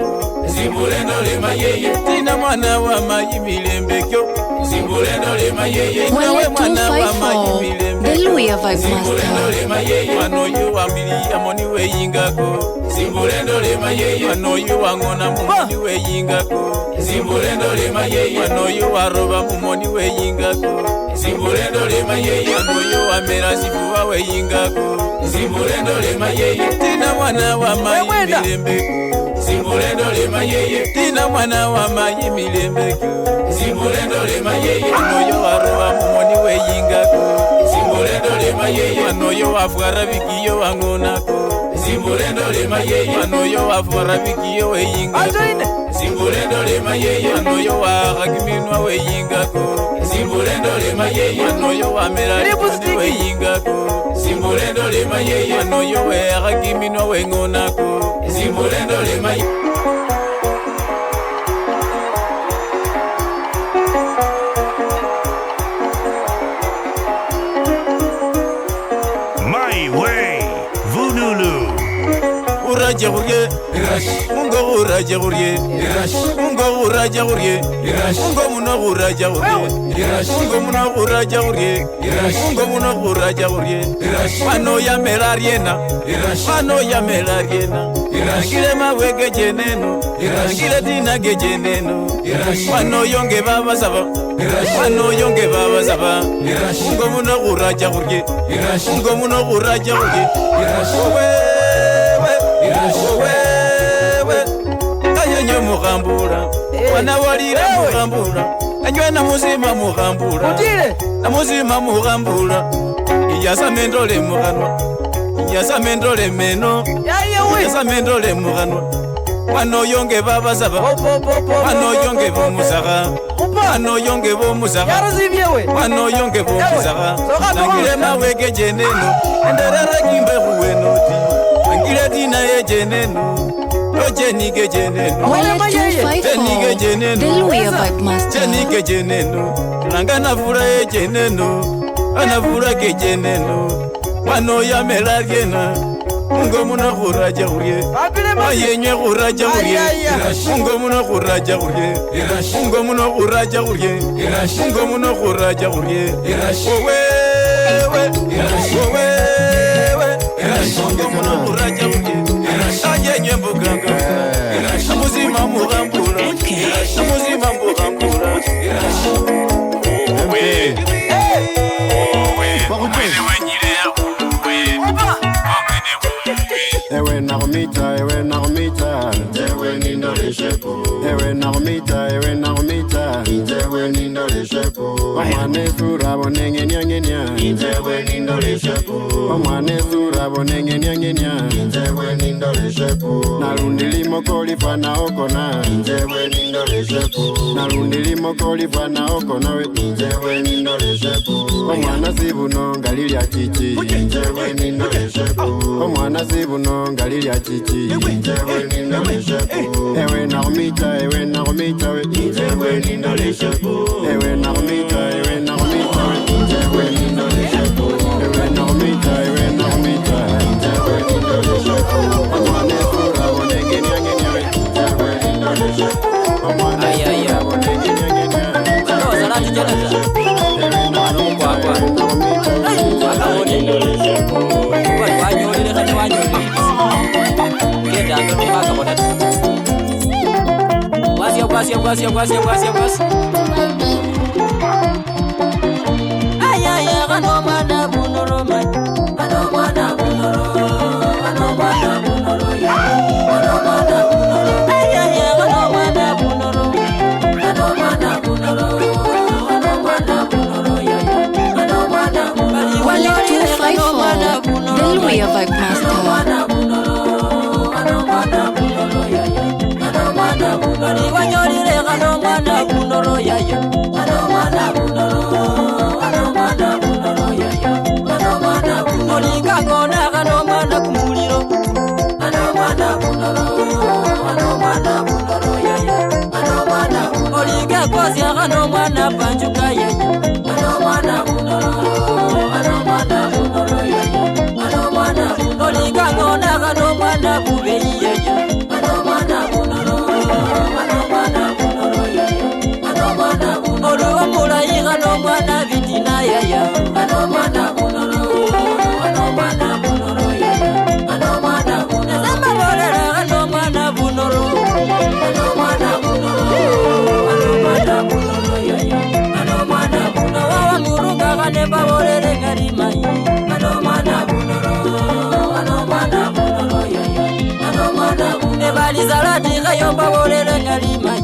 Zimbulendo le mayeye tina mwana wa mayi milembekyo Zimbulendo le mayeye nawe mwana wa mayi milembekyo The Luya Vibes Master Manoyo wa milia moni we yingako Zimbulendo le mayeye manoyo wa ngona mumoni we yingako Zimbulendo le mayeye manoyo wa roba mumoni we yingako Zimbulendo le mayeye manoyo wa merasifu wa we yingako Zimbulendo le mayeye tina mwana wa mayi milembekyo Zimbulendo le mayeye tina mwana wa mayi milembekyo Zimbulendo le mayeye manoyo wa roba mumoni we yingako Zimbulendo le mayeye manoyo wa fuara bikiyo wangonako Zimbulendo le mayeye manoyo wa fuara bikiyo we yingako Zimbulendo le mayeye manoyo wa hakiminwa we yingako Zimbulendo le mayeye manoyo wa merari we yingako Zimbulendo le mayeye manoyo we hakiminwa we ngonako Zimbulendo le mayeye My way, Vunulu. Uraje gurye, mungo uraje gurye, mungo uraje gurye, mungo muno uraje gurye, mungo muno uraje gurye, mungo muno uraje gurye. Mano ya melariena, mano ya melariena. Ngile mawege jeneno, ngile dina ge jeneno. Mano yonge baba saba, mano yonge baba saba. Mungo muno uraje gurye, mungo muno uraje gurye. Wewe ayenye mughambura wana walira mughambura anywe na muzima mughambura na muzima mughambura iyasa mendole mughanwa iyasa mendole meno iyasa mendole mughanwa Wano yonge baba saba Wano yonge bo musaka Wano yonge bo musaka Wano yonge bo musaka Angile maweke jeneno Enderere kimbe huwenoti Angile dina ye jeneno Jenike jeneno Jenike jeneno The Luya Vibe Master. Jenike jeneno Langana fura ye jeneno Anafura ke jeneno Wano ya melariena Mungo muna khuraja khurye Mayenye khuraja khurye Mungo muna khuraja khurye Mungo muna khuraja khurye Mungo muna khuraja khurye Owewe Mungo muna khuraja khurye Ayenye mbuganga Amuzima mugambura Amuzima mbugambura Owe Ewe narumita, ewe narumita, Njewe nindole shepo. ewe narumita, ewe narumita, Njewe nindole shepo. omwane sura bonenge nyangenya, Njewe nindole shepo. omwane sura bonenge nyangenya, Njewe nindole shepo. nalundilimo kolifana okona, Njewe nindole shepo. nalundilimo kolifana okona we, Njewe nindole shepo. omwana sibuno ngalilya chichi, Njewe nindole shepo. omwana sibuno ngalilya chichi, Njewe nindole shepo. ewe narumita, ewe narumita we, Njewe nindole shepo. ewe narumita, ewe narumita we, Njewe nindole shepo. ewe narumita, ewe narumita, Njewe nindole shepo. omwana sura bonenge nyangenya we, Njewe nindole shepo. omwana sura bonenge nyangenya, Ano salati jalata ewe narumita, ewe narumita we, Wanyolile kani wanyolile Kenda ando nimaka bonatu Kwasi Ayaya kano mwana bunoro man Kano mwana bunoro Kano mwana bunoro ya Kano mwana bunoro Ayaya kano mwana bunoro Kano mwana bunoro Kano mwana bunoro ya Kano mwana bunoro Wallet 254. The Luya Vibe Master. Wanyolile kano mwana bunoro ya Kano mwana bunoro Kano mwana bunoro ya Kano mwana bunoro Olikangona kano mwana kumuliro Kano mwana bunoro Kano mwana bunoro ya Kano mwana bunoro Olikakozya kano mwana panjuka ya Kano mwana bunoro Kano mwana bunoro ya Kano mwana bunoro Olikangona kano mwana kubeyi ya Kano mwana bunoro Kano mwana bunoro ya Kano mwana bunoro Oluwa mulayi kano mwana vitina ya Kano mwana bunoro Kano mwana bunoro ya Kano mwana bunoro Zamba bolera kano mwana bunoro Kano mwana bunoro Kano mwana bunoro ya Kano mwana bunoro Wawa murunga kane babolere ngarimai Kano mwana bunoro Kano mwana bunoro ya Kano mwana bunoro Ebali salati kayomba bolere ngarimai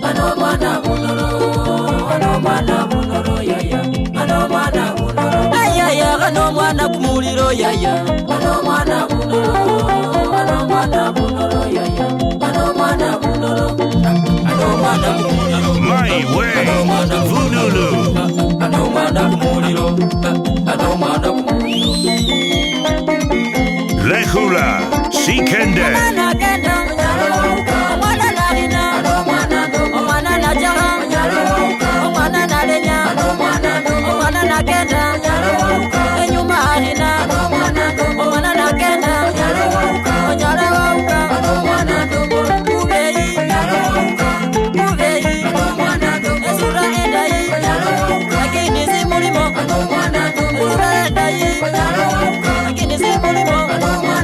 Kano mwana bunoro Kano mwana bunoro ya Kano mwana bunoro Ayaya kano mwana kumuliro ya Kano mwana bunoro Kano mwana bunoro ya Kano mwana bunoro Kano mwana kumuliro My way, Voodoo. Kano mwana kumuliro Kano mwana kumuliro Lehula, Sikende.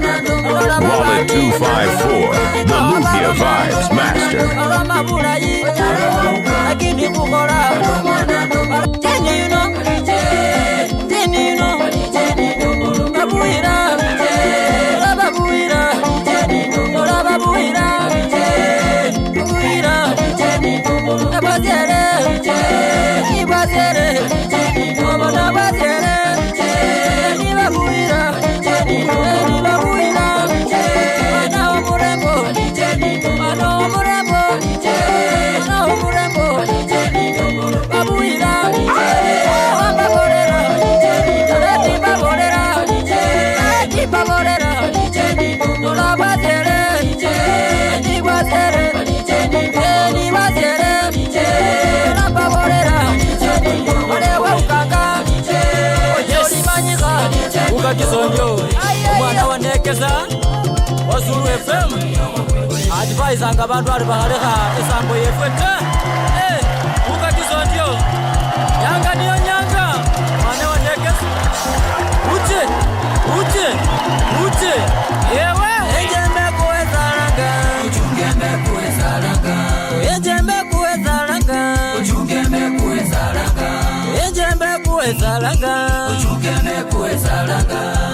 Wallet 254, the Luya Vibes Master. Kisonjo umwana wanekeza wazulu FM advise ngabantu ali bakaleka esango yefwete uka Kisonjo yanga niyo nyanga mwana wanekeza uje yewe ejembe kuwezalanga ujungembe kuwezalanga ejembe kuwezalanga ujungembe kuwezalanga ejembe kuwezalanga ujungembe kuwezalanga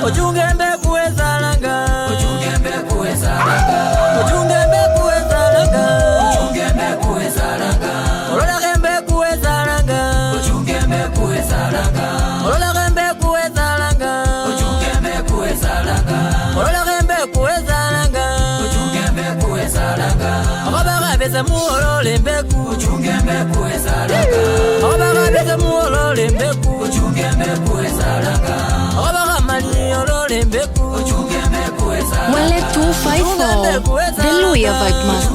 ujungembe kuwezalanga ujungembe kuwezalanga ujungembe kuwezalanga ujungembe kuwezalanga olola gembe kuwezalanga ujungembe kuwezalanga olola gembe kuwezalanga ujungembe kuwezalanga olola gembe kuwezalanga ujungembe kuwezalanga abaga beze muolole mbeku ujungembe kuwezalanga abaga beze muolole mbeku ujungembe kuwezalanga abaga mali olole mbeku ujungembe kuwezalanga Wale 254 The Luya Vibe Master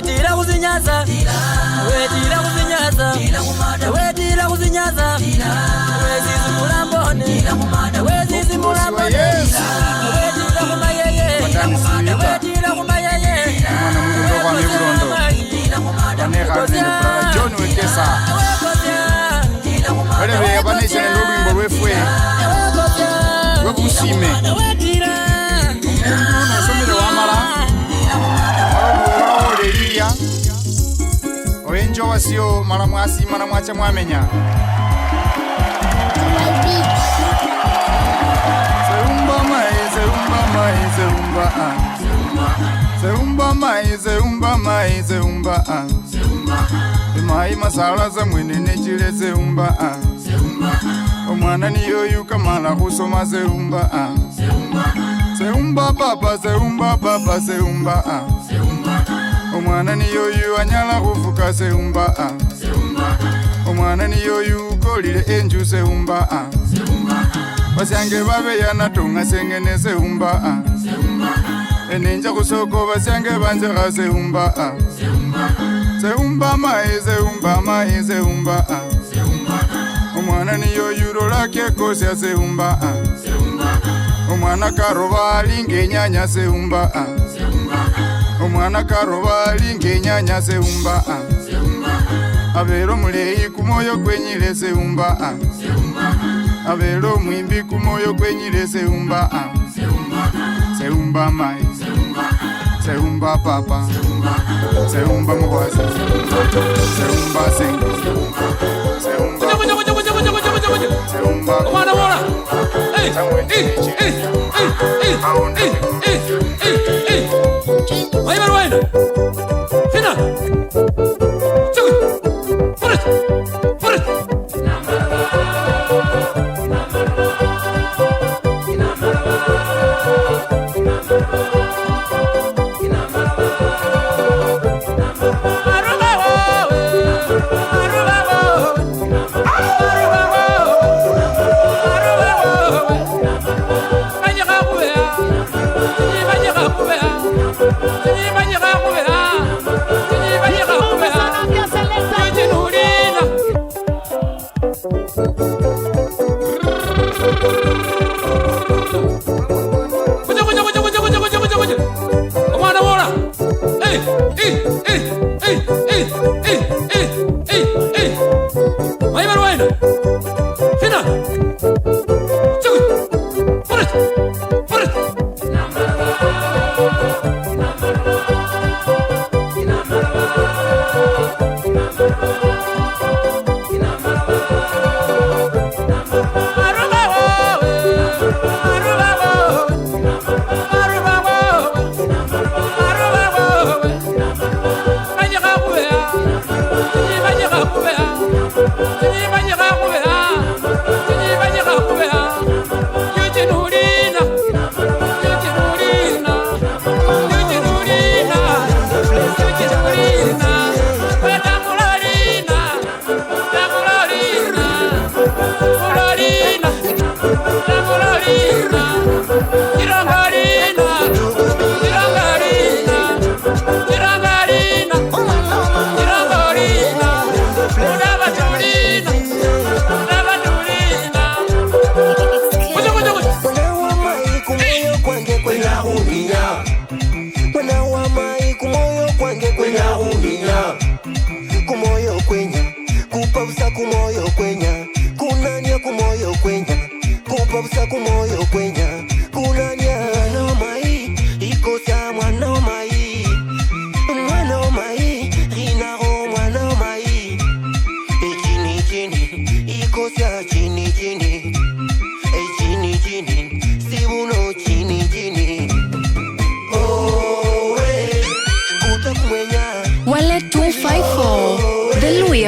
Tira kuzinyaza wetira kuzinyaza wetira kuzinyaza wezizi mulambone wezizi mulambone wetira kumayeye wetira kumayeye mwana mungu kwa miburondo aneka John Wekesa wale beyabanisha n'olwimbo lwefwe lwekusime nasomere wamala Elia Oenjo wasio mara mwasi mara mwacha mwamenya Seumba mai Mai masala za mwenene chile seumba Omwana niyo yuka mala kusoma seumba Seumba papa seumba Omwana niyo yu anyala kufuka seumba Omwana niyo yu kolile enju seumba Basyange babe yanatunga sengene seumba Enenja kusoko basyange banjaka seumba Seumba mai seumba Omwana niyo yu rolake kosya seumba Omwana karoba linge nyanya seumba Omwana karoba linge nyanya seumba Abero muleyi kumoyo kwenyile seumba Abero mwimbi kumoyo kwenyile seumba Seumba mai Seumba papa Seumba mwazi Seumba sengo Seumba Seumba Omwana wala Why am I right? Fina. Put it. Aruba.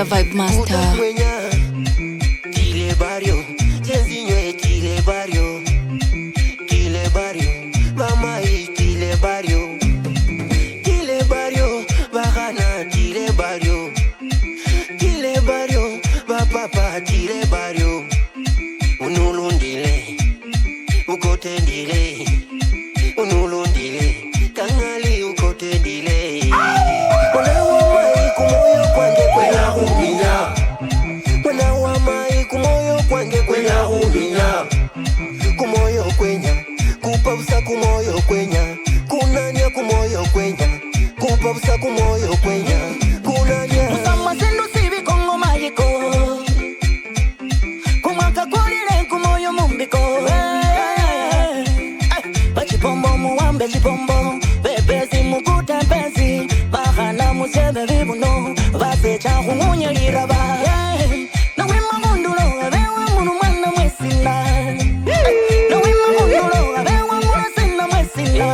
Luya Vibe Master. Kile barrio, Chenzinho kile barrio. Kile barrio, mama kile barrio. Kile barrio, bahana kile barrio. Kile barrio, papa kile barrio. Unulundile, ukotendile. Unulundile, kangali ukotendile. Wanawamai kumoyo kwange kwenya huminya. Wanawamai kumoyo kwange kwenya huminya. Kumoyo kwenya, kupausa kumoyo kwenya. Kunanya kumoyo kwenya, kupausa kumoyo kwenya. Kunanya Musama sendo sivi kongo mayiko. Kumaka kulile kumoyo mumbiko. Bachipombo muambe chipombo. Bebezi mukuta bezi. Bahana musebe vibuno. Vasecha hungunye liraba. Na wima mundulo abewa munu mwana mwesina. Na wima mundulo abewa munu sina mwesina.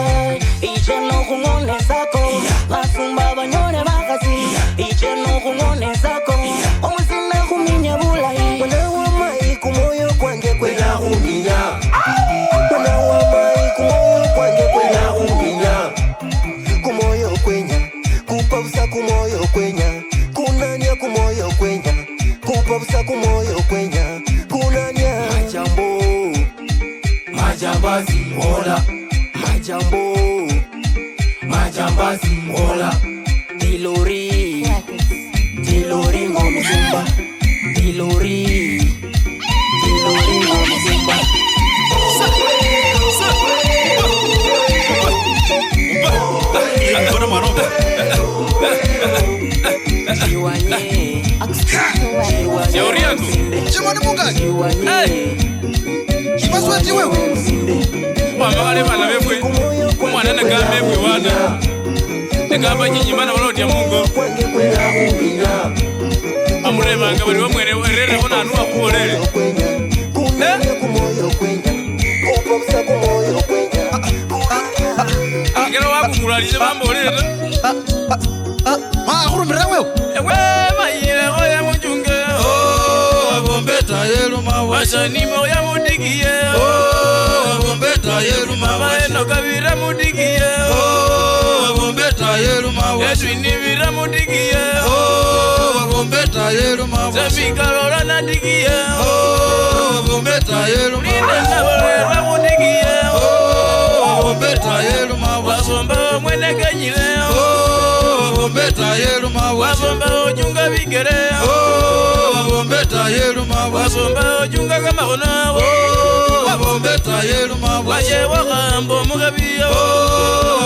Icheno hungone sako. Masumba banyone makasi. Icheno hungone sako. Omusina huminya bulai. Wanawamai kumoyo kwange kwenya huminya. Wanawamai kumoyo kwange kwenya huminya. Kumoyo kwenya, kupausa kumoyo kwenya. Kunanya kumoyo kwenya, kupausa kumoyo kwenya. Kunanya majambo, majambazi hola. Majambo, majambazi hola. Dilori, dilori ngomzumba. Dilori, dilori ngomzumba. Chimoni mungaji. Chibaswati wewe. Wamagale bana bemwe. Mwana nagambe mwe wana. Negamba nyinyi mana baloti ya Mungu. Amuremanga bali bamwere werere bona anu akolele. Kunanya kumoyo kwenya. Kupausa kumoyo kwenya. Ngero wakumulalize bambolele. Mahurumira wewe. Ewe mayire oya mujunge. Oh, abombeta yelu mawa. Wasani moya mudigiye. Oh, abombeta yelu mawa. Eno kabira mudigiye. Oh, abombeta yelu mawa. Etwini bira mudigiye. Oh, abombeta yelu mawa. Zabikalola nadigiye. Oh, abombeta yelu mawa. Nina nabolera mudigiye. Oh, abombeta yelu mawa. Wasomba mwene kenyile. Abombeta yelu mawa. Wasomba ojunga bigere. Abombeta yelu mawa. Wasomba ojunga kamakona. Abombeta yelu mawa. Waje wakambo mugabiyo.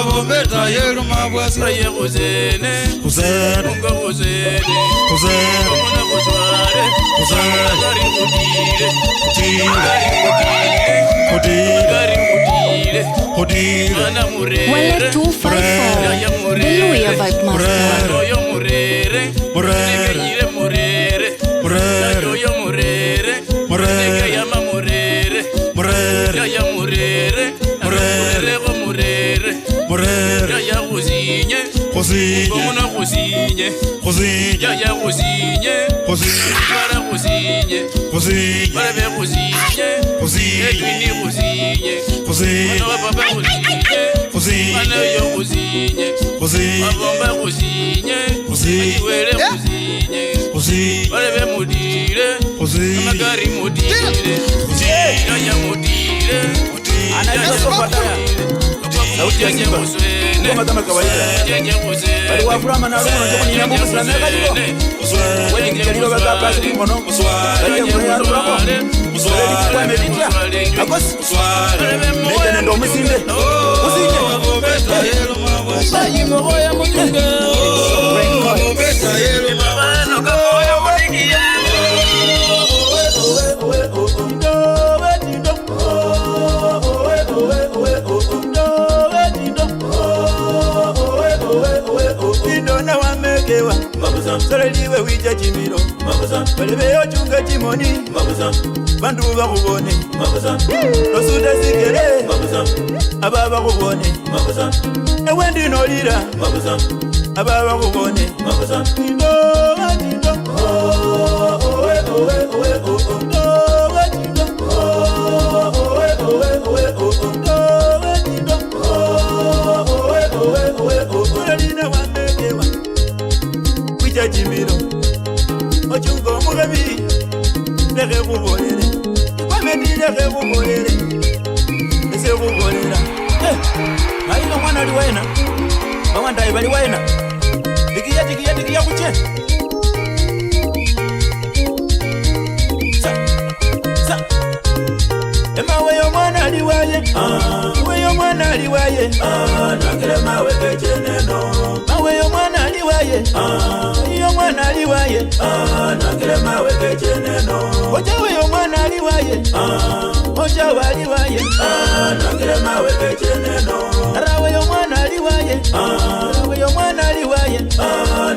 Abombeta yelu mawa. Saye kuzene. Kuzene. Munga kuzene. Kuzene. Muna kuzware. Kuzene. Gari kutire. Kutire. Kutire. Gari kutire. Kutire. Mana murere. Wale 254. The Luya Vibe Master. Yo murere. Murere. Nigeyire murere. Murere. Yo murere. Murere. Nigeyama murere. Murere. Ya murere. Murere go murere. Murere. Ya kuzinye. Kuzinye. Bomuna kuzinye. Kuzinye. Ya kuzinye. Kuzinye. Para kuzinye. Kuzinye. Para be kuzinye. Kuzinye. Edwini kuzinye. Kuzinye. Mana baba kuzinye. Kuzinye. Mana yo kuzinye. Kuzinye. Mabomba kuzinye. Kuzinye. Wele kuzinye. Kuzinye. Para be mudire. Kuzinye. Magari mudire. Kuzinye. Ya mudire. Anaweza kupata sauti ya Simba kama kawaida. Bali wafurama na roho ndio ni mambo sana kalio. Wewe ngikalio baka pasi mkono. Bali ya mwana roho. Uswali kwa media. Akosi. Ndio ndo msinde. Usije. Sayi moyo ya mujunga. Abombeta yelu mawa. Mama no ya mudigiye. Indona wamekewa Soleliwe wija chimiro Balebeyo chunga chimoni Bandu bakubone Nosuda sikere Aba bakubone Ewendi nolira Aba bakubone Indo Jimiro, Ochungo Mugabi, the Rebubolere, Pamedi, the Rebubolere, the Rebubolera. I don't want to do it. I want to buy it. The Kia, Emma, your man, I do it. Where your man, I do it. Nagrema, we get it. Away your man, I do it. Your man, I do it. Nagrema, we get it. Whatever your man, I do it. Whatever I do it. Nagrema, we get it. Away your man, I do it. Away your man, I do it.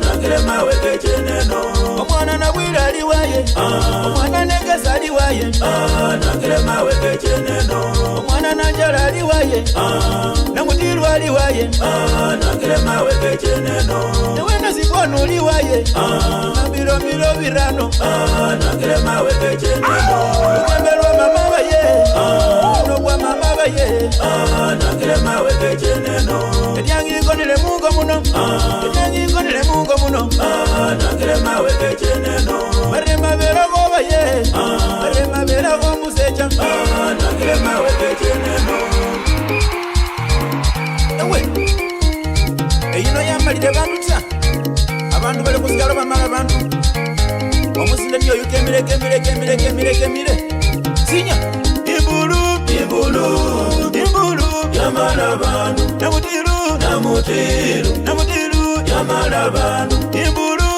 Nagrema, we get it. Omwana na wira do it. Omwana negasa do it. Nagrema, we get it. Omwana na njala do it. Na mutiru ali waye. Nagrema, we get it. Newena sikono li waye. Miro virano. Nagrema, we get it. Ukembelwa mama waye. Nogwa mama waye. Nagrema, we get it. Edyangi konile mungo muno. Edyangi konile mungo muno. Nagrema, we get it. Marema vera go waye. Marema vera go musecha. Nagrema, we get it. Ewe. Eyino yamalide bantu tsa. Abantu bali kusigala bamala abantu. Omusinde nyo kemire. Sinya. Ibulu. Yamala bantu. Namutiru. Yamala bantu. Ibulu.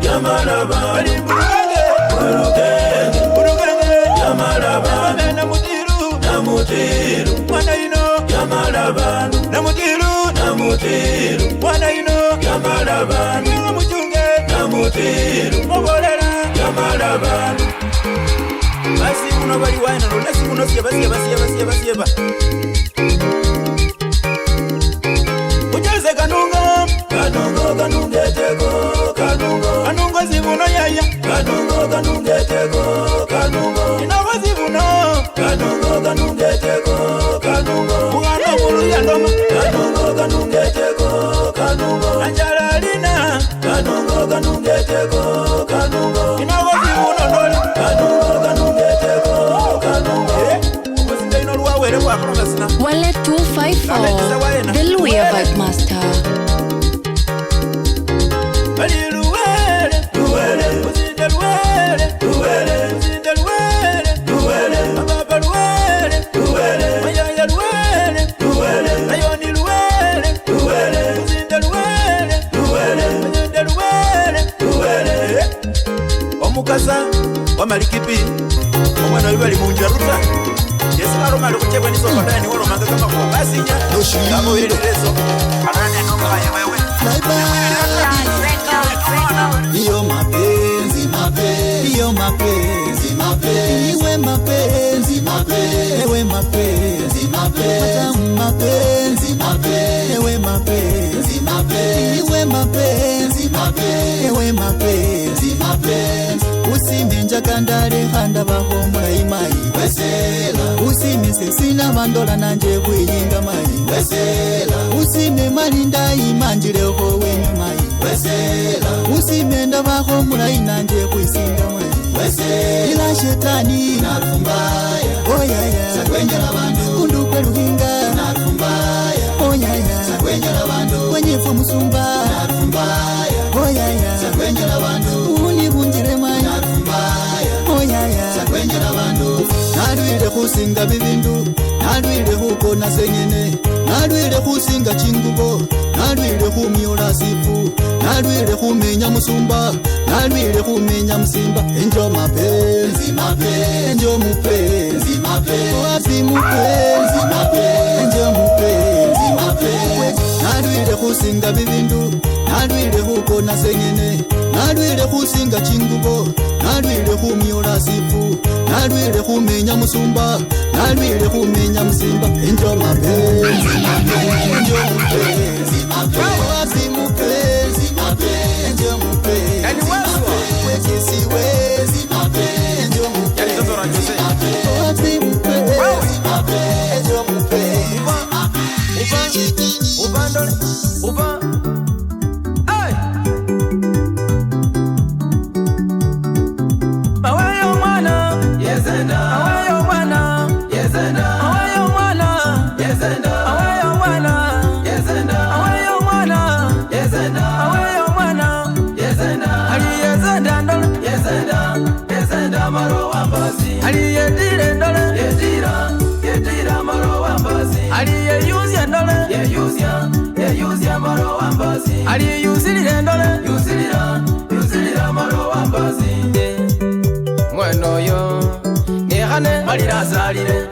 Yamala bantu. Bulugenge. Yamala bantu. Namutiru. Mwana ino. Yamala bantu. Namutiru. Mwana ino. Yamala bantu. Muchunge. Namutiru. Mobolera. Yamala bantu. Basi kuno bali waina no nasi kuno sieba. Ujaze kanungo etego. Kanungo zibuno yaya. Kanungo etego. Inago zibuno. Kanungo etego. Mwana mulu ya ndoma. Kanungo etego. Anjala lina. Kanungo etego. Inago zibuno noli. Wallet 254, the Louis Vibe Master. Omukasa wamalikipi omwana wibali munjaruta yesala romalo kuchebwa niso ndani walo manga kama kwa basi nya kama ile lezo anane no kama wewe Iyo mapenzi Iyo mapenzi Iwe mapenzi Ewe mapenzi Hata mapenzi Ewe mapenzi Iwe mapenzi Ewe mapenzi Usimenja kandale handa bahomula imai Wesela Usimise sina bandola nanje kuyinga mai Wesela Usime maninda imanjile ho wenyu mai Wesela Usimenda bahomula inanje kuisinga mai Wesela Ila shetani narumbaya Oyaya Sakwenja la bandu Kundukwe luhinga narumbaya Oyaya Sakwenja la bandu Wenyefu musumba narumbaya Oyaya Sakwenja la bandu Unibunjire mai narumbaya Oyaya Sakwenja la bandu Naduile kusinga bibindu Naduile hukona senyene Naduile kusinga chingubo Naduile kumiola sifu Naduile kumenya musumba Naduile kumenya msimba Enjo mapenzi Enjo mupenzi Wapi mupenzi Enjo mupenzi Naduile kusinga bibindu Naduile hukona senyene Naduile kusinga chingubo Naduile kumiola sifu Naduile kumenya musumba Naduile kumenya msimba Enjo mapenzi Enjo mupenzi Wapi mupenzi Enjo mupenzi Upandole, upa. Hey! Awayo mwana, yesenda. Awayo mwana, yesenda. Awayo mwana, yesenda. Awayo mwana, yesenda. Awayo mwana, yesenda. Awayo mwana, yesenda. Ali yesenda ndole, yesenda. Yesenda maro ambasi. Ali yedire ndole, yedira. Yedira maro ambasi. Ali yeyuzya ndole, yeyuzya maro ambasi. Ali yeyuzilire ndole, yuzilira maro ambasi. Mweno yo nehane malira azalire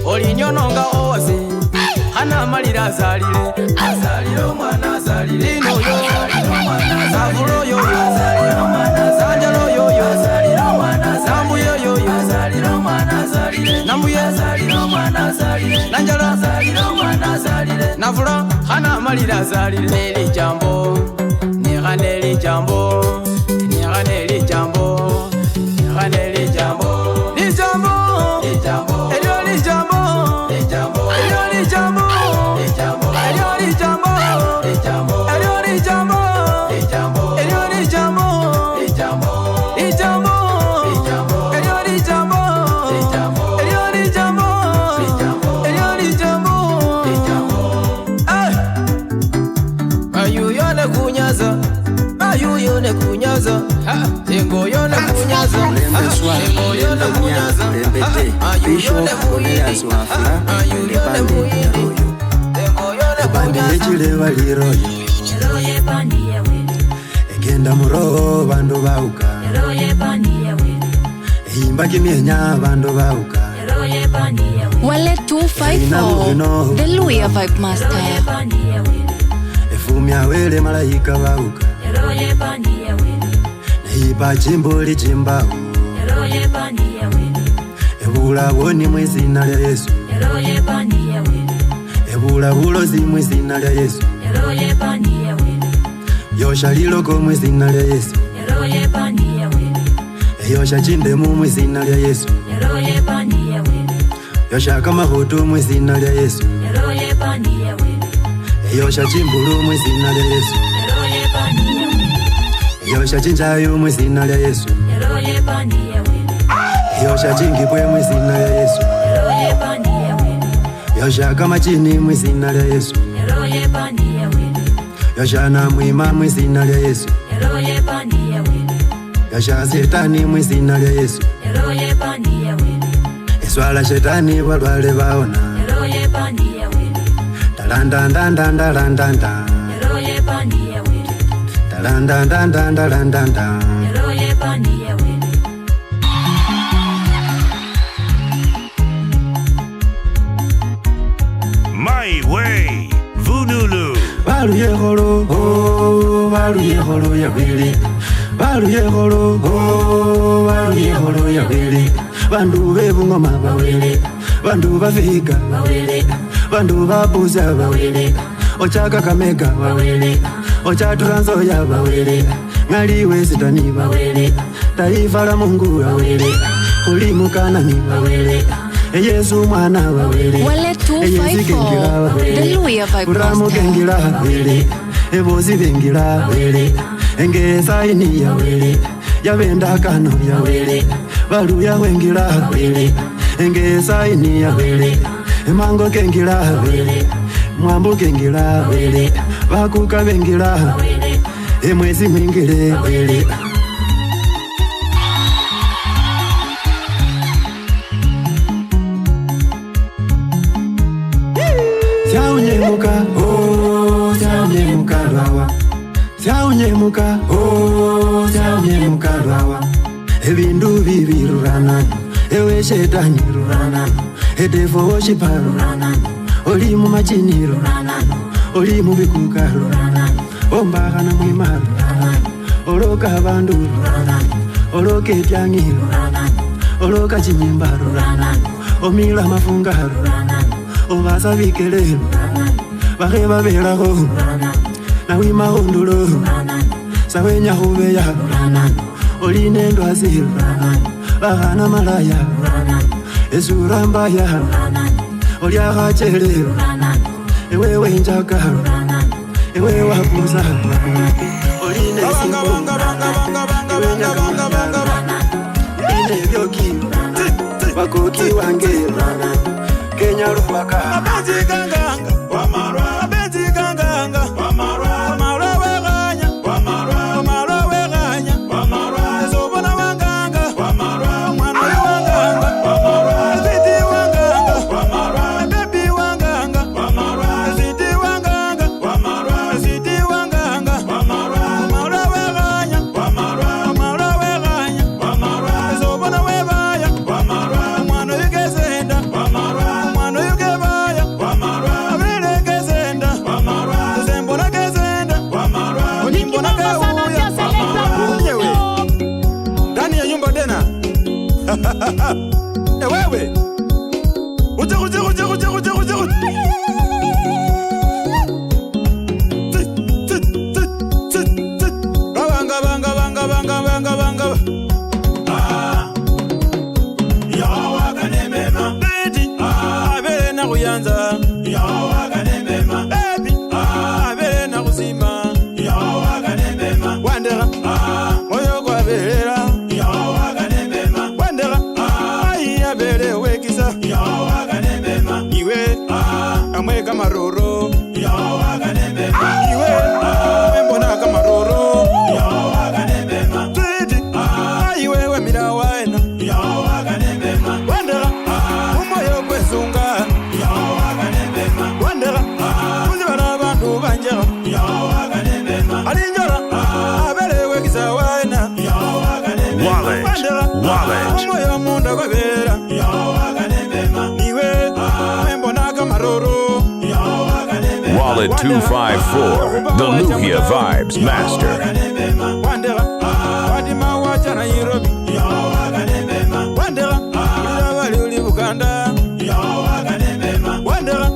olinyononga owase hana malira azalire azalire omwana azalire ino yo savulo yo azalire omwana zanjalo yo azalire omwana zambuye yo azalire omwana azalire nambuye azalire omwana azalire nanjalo azalire omwana azalire navula hana malira azalire neli jambo nehane li jambo nehane li jambo Raneli jambo, li jambo, li jambo, elio li jambo, li jambo, elio li jambo, li jambo, elio li jambo, li jambo, elio li jambo, li jambo, elio li jambo, li jambo, li jambo, li jambo, elio li jambo, li jambo, elio li jambo, li jambo, elio li jambo, li jambo. Ayu yone kunyaza. Ayu yone kunyaza, tengo yone kunyaza, tengo yone kunyaza, ayu yone kunyaza, ayu yone kunyaza, tengo yone kunyaza. Ejile waliroyo, eroye bandiye wene, egenda muro bandu bauka, eroye bandiye wene, ehimba kimyenya bandu bauka, eroye bandiye wene. Wale 254, the Luya Vibe Master. Eroye bandiye wene, efumya wele malaika bauka, eroye bandiye wene, neiba jimbo lijimbawo, eroye bandiye wene, ebula boni mwizina lya Yesu, eroye bandiye wene, ebula bulozi mwizina lya Yesu, eroye bandiye wene, yosha liloko mwizina lya Yesu, eroye bandiye wene, eyosha chindemu mwizina lya Yesu, eroye bandiye wene, yosha kamahutu mwizina lya Yesu, eroye bandiye wene, eyosha chimbulu mwizina lya Yesu, eroye bandiye wene, eyosha chinjayo mwizina lya Yesu, eroye bandiye wene, eyosha chingipwe mwizina lya Yesu, eroye bandiye wene, yosha kamachini mwizina lya Yesu, eroye bandiye wene, yosha na mwima mwizina lya Yesu, eroye bandiye wene, yosha setani mwizina lya Yesu, eroye bandiye wene, eswala shetani balwale baona, eroye bandiye wene, talandandandandandanda, eroye bandiye wene, talandandandandandanda, eroye bandiye wene. My Way, Vunulu. baluye holo, oh, baluye holo ya wili, baluye holo, oh, baluye holo ya wili, bandu bebungoma bawele, bandu bafika bawele, bandu babuza bawele, ochaka kameka bawele, ocha Trans-Nzoia bawele, ngaliwe sitani bawele, taifa la Mungu bawele, ulimu Kanani bawele, Yesu mwana bawele, Wale 254, the Luya Vibe Uramu Master. gengila wele, ebozi bengila wele, enge saini ya wele, ya benda kano ya wele, balu ya wengila wele, enge saini ya wele, mango gengila wele, mwambu gengila wele, bakuka bengila wele, emwezi mwingile wele. Syaunyemuka, oh, syaunyemuka lwawa, syaunyemuka, oh, syaunyemuka lwawa, ebindu bibirurana, ewe shetani rurana, edefo woshipa rurana, oli mu machini rurana, oli mu bikuka rurana, ombakana mwima rurana, oloka abandu rurana, oloka ebyangi rurana, oloka chinyimba rurana, omila mafunga rurana, obasa bikele bahe babelaho nawima hondulo sawenya hubeya oline ndwazi bahana malaya esura mbaya oliaha chele ewe wenjagalo, ewe wabuza, oline simbo, ewe nyakanyala, ine vyoki, wakoki wange, Kenya rukwaka. Abenzi ganganga, wamarwa, abenzi ganganga, wamarwa, wamarwa weganya, wamarwa, wamarwa weganya, wamarwa, zobona wanganga, wamarwa, mwana wanganga, wamarwa, ziti wanganga, wamarwa, baby wanganga, wamarwa, ziti wanganga, wamarwa, ziti wanganga, wamarwa, wamarwa weganya, wamarwa, wamarwa weganya, wamarwa, zobona webaya, wamarwa, mwana yigezenda, wamarwa, mwana yugebaya, wamarwa, abere gezenda, wamarwa, zembona gezenda, wamarwa, onimbona kauya, nyewe ndani ya nyumba tena. Wewe uje banga yawa kanemema beti abere na kuyanza yawa kanemema baby abere na kuzima yawa kanemema wandera moyo kwa berera yawa kanemema wandera ai abere wekisa yawa kanemema iwe amwe kama roro yawa kanemema iwe mbona kama roro yawa kanemema beti iwe we mirawaena yawa kanemema wandera umoyo kwezunga yawa kanemema wandera kuzibana abantu banjera yawa kanemema alinjora abere wekisa waena yawa kanemema Wallet. umoyo munda kwabera yawa kanemema niwe mbona kama roro yawa kanemema Wallet 254, the Luhia Vibes Master. wandera wadima wacha Nairobi yawa kanemema wandera ulira wali uli Buganda yawa kanemema wandera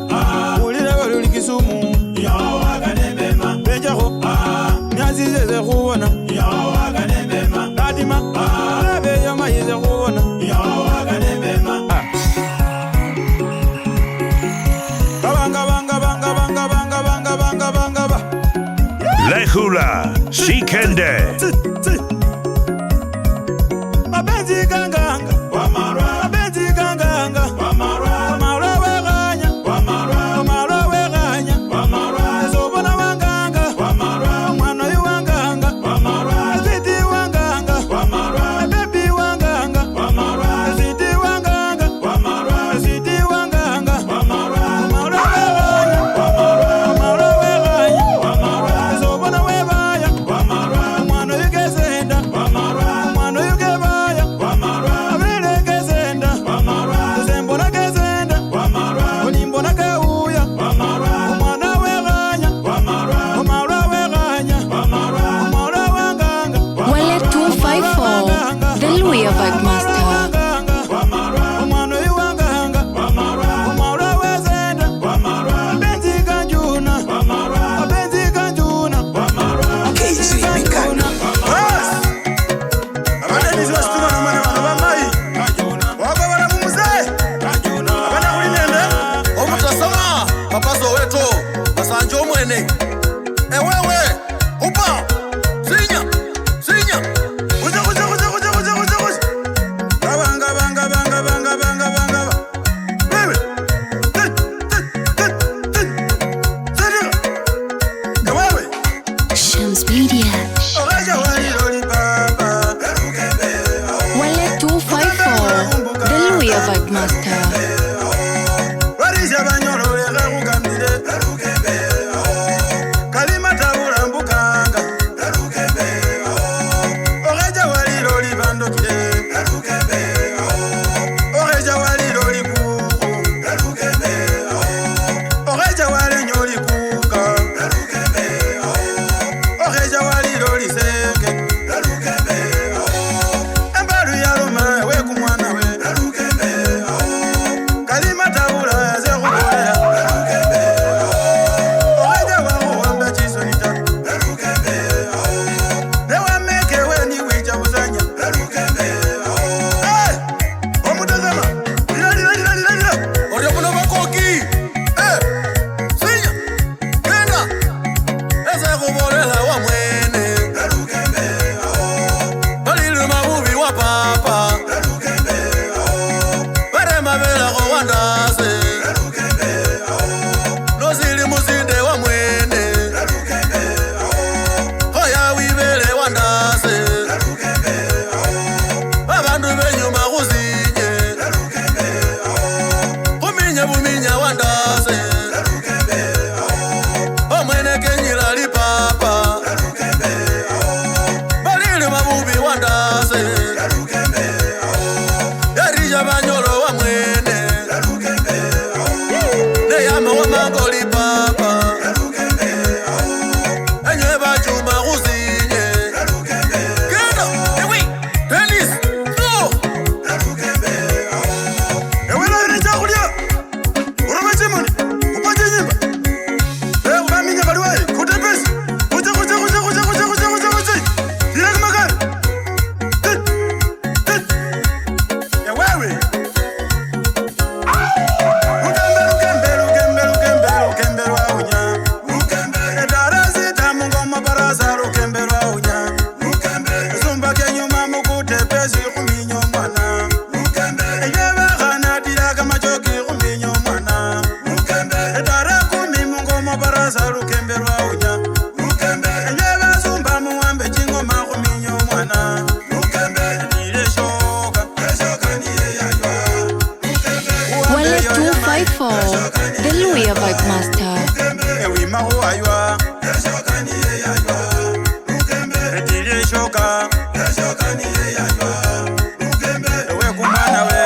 ulira wali uli Kisumu yawa kanemema benjaho nyazize kuona yawa kanemema ladima abe yama yize kuona yawa kanemema banga Lehula Sikende. abenzi ganganga, wamarwa, abenzi ganganga, wamarwa, wamarwa weganya, wamarwa, wamarwa weganya, wamarwa, zobona wanganga, wamarwa, mwana wanganga, wamarwa, ziti wanganga, wamarwa, baby wanganga, wamarwa, ziti wanganga, wamarwa, ziti wanganga, wamarwa, wamarwa weganya, wamarwa, wamarwa weganya, wamarwa, zobona webaya, wamarwa, mwana yugezenda, wamarwa, mwana yugebaya, wamarwa, abere gezenda, wamarwa, zembona gezenda, wamarwa, onimbona kauya, wamarwa, mwana weganya, wamarwa, wamarwa weganya, wamarwa, wamarwa wanganga, Wallet 254, the Luhia Vibe Master. Papazo wetu basanjo mwene ewewe upa sinya banga bebe ewewe Shams Media. Wallet 254, the Luhia Vibe Master. Kalima tabula mbuka mangoli papa enye bachuma kuzinye kendo ewi Dennis no ewe la ni chakulia uroma chimoni upaje nyimba unaminya baliwai kutepesi kuja ila magari ewewe Wale 254, the Luya Vibe Master. ewi mahu aywa etile shoka ewe kumana we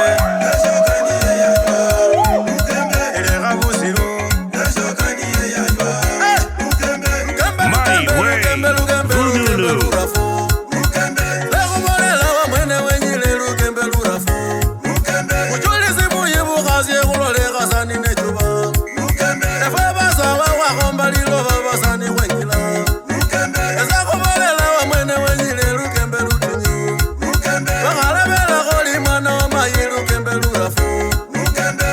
ele gabusiru My way. Voodoo. Lekubolela wa mwene wenyile lukembe lurafu Ujulisi buyi bukhazi ekulole khasani nechuba Efe basawa wakhomba liloba basani khwenkila Esekubolela wa mwene wenyile lukembe lutinyu Bakhalabela kholi mwana omayi lukembe lurafu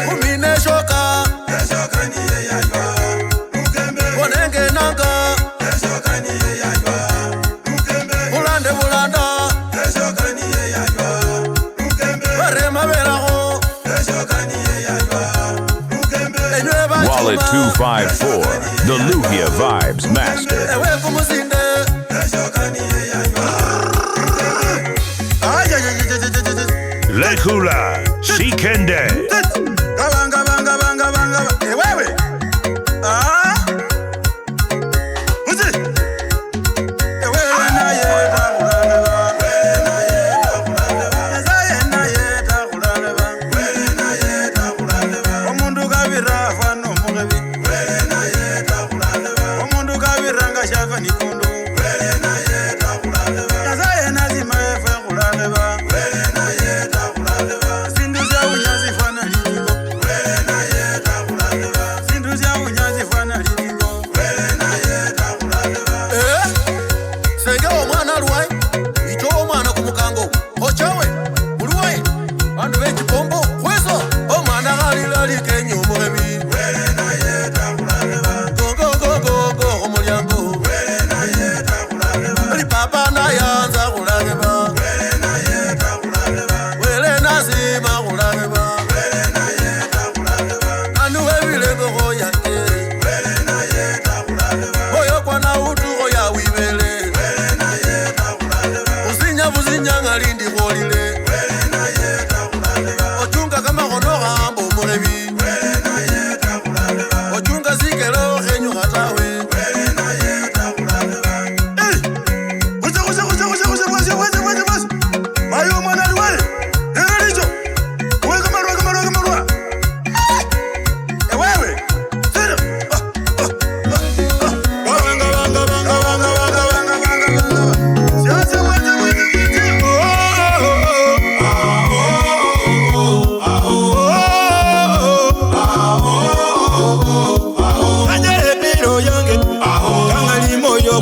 Kumine shoka Konenge nanga Bulande bulanda Barema belago Wallet 254, the Luhia Vibes Master. Ewe kumusinde Lekula, Sikende. banga ewewe uzi ewewe naye omundu kabira fano mugebi omundu kabira nga shafa nikundu yazaye nazima efe kulaleba zindu za unyazi fana litiko zindu za unyazi fana litiko Senge omwana luwai Icho omwana kumukango Ochawe Uluwai Bandu bechipombo Kweso Omwana ghalila likenye omugebi Go omulyango Lipapa nayanza kulageba Wele nasima kulageba Anu webilego hoyake Oyo kwana utu oya wibele Buzinya ngalindi kholile Ochunga kama kono gambo mulebi Ochunga zikelo khenyu khatawe mayo mwana liwale licho weka marwa ewewe sira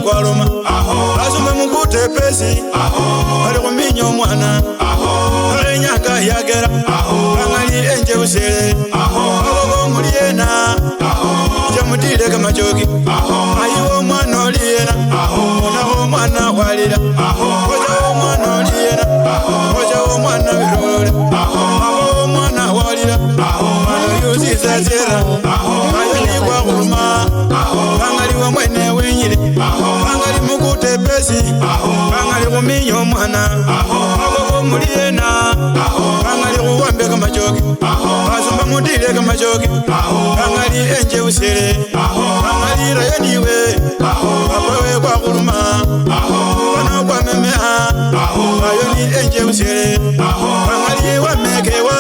kwaloma asume mukute pesi ali kuminya omwana ale nyaka yagera angali enje usele abo muliena jamudile kama jogi ayo mwana oliena naho mwana walira oja mwana oliena oja mwana birole abo mwana walira ayo zizazera ayo ni kwa kuruma angali wa mwene wenyire angali mukute pesi angali kuminya omwana abo muliena angali kuwambe kama jogi asumba mudile kama jogi angali enje usele angali rayaniwe abawe kwa kuruma wana kwa memea ayo ni enje usele angali wamekewa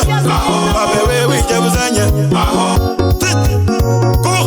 abawe wije buzanya ko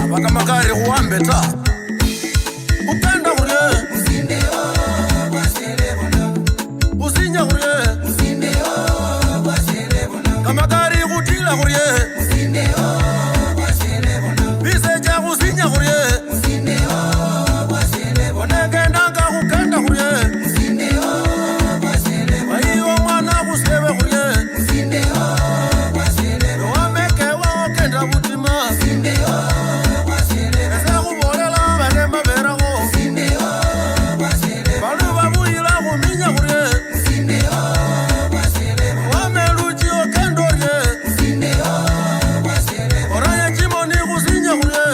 abaka makari huambe ta ukenda kurye usinya kurye kamakari kutila kurye biseja kusinya kurye onekendanga kukenda kurye waiwo mwana kusebe kurye wamekewa okenda butima ese kubolela baremba berago balu babuyila kuminya kurye wameluji okenda orye oraye chimoni kusinya kurye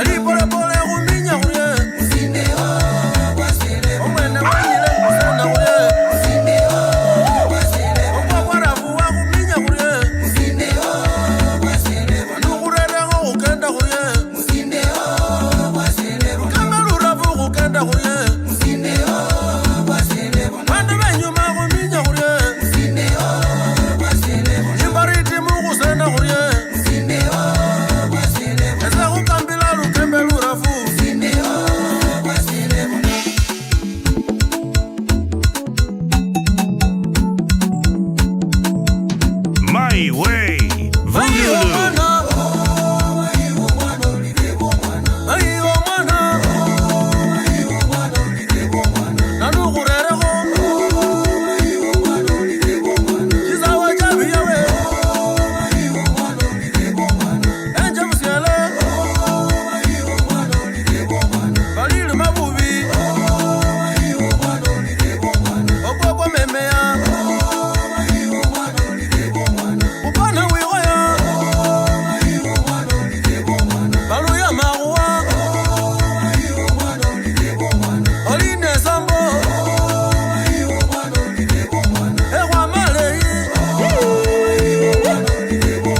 ali pole pole kuminya kurye omwene wanyile kusenda kurye okwakwarafu wakuminya kurye nukurereko kukenda kurye ukembe lurafu kukenda kurye bandu benyuma kuminya kurye imbaritimu kusenda kurye ese kukambila lukembe lurafu My way. Voodoo.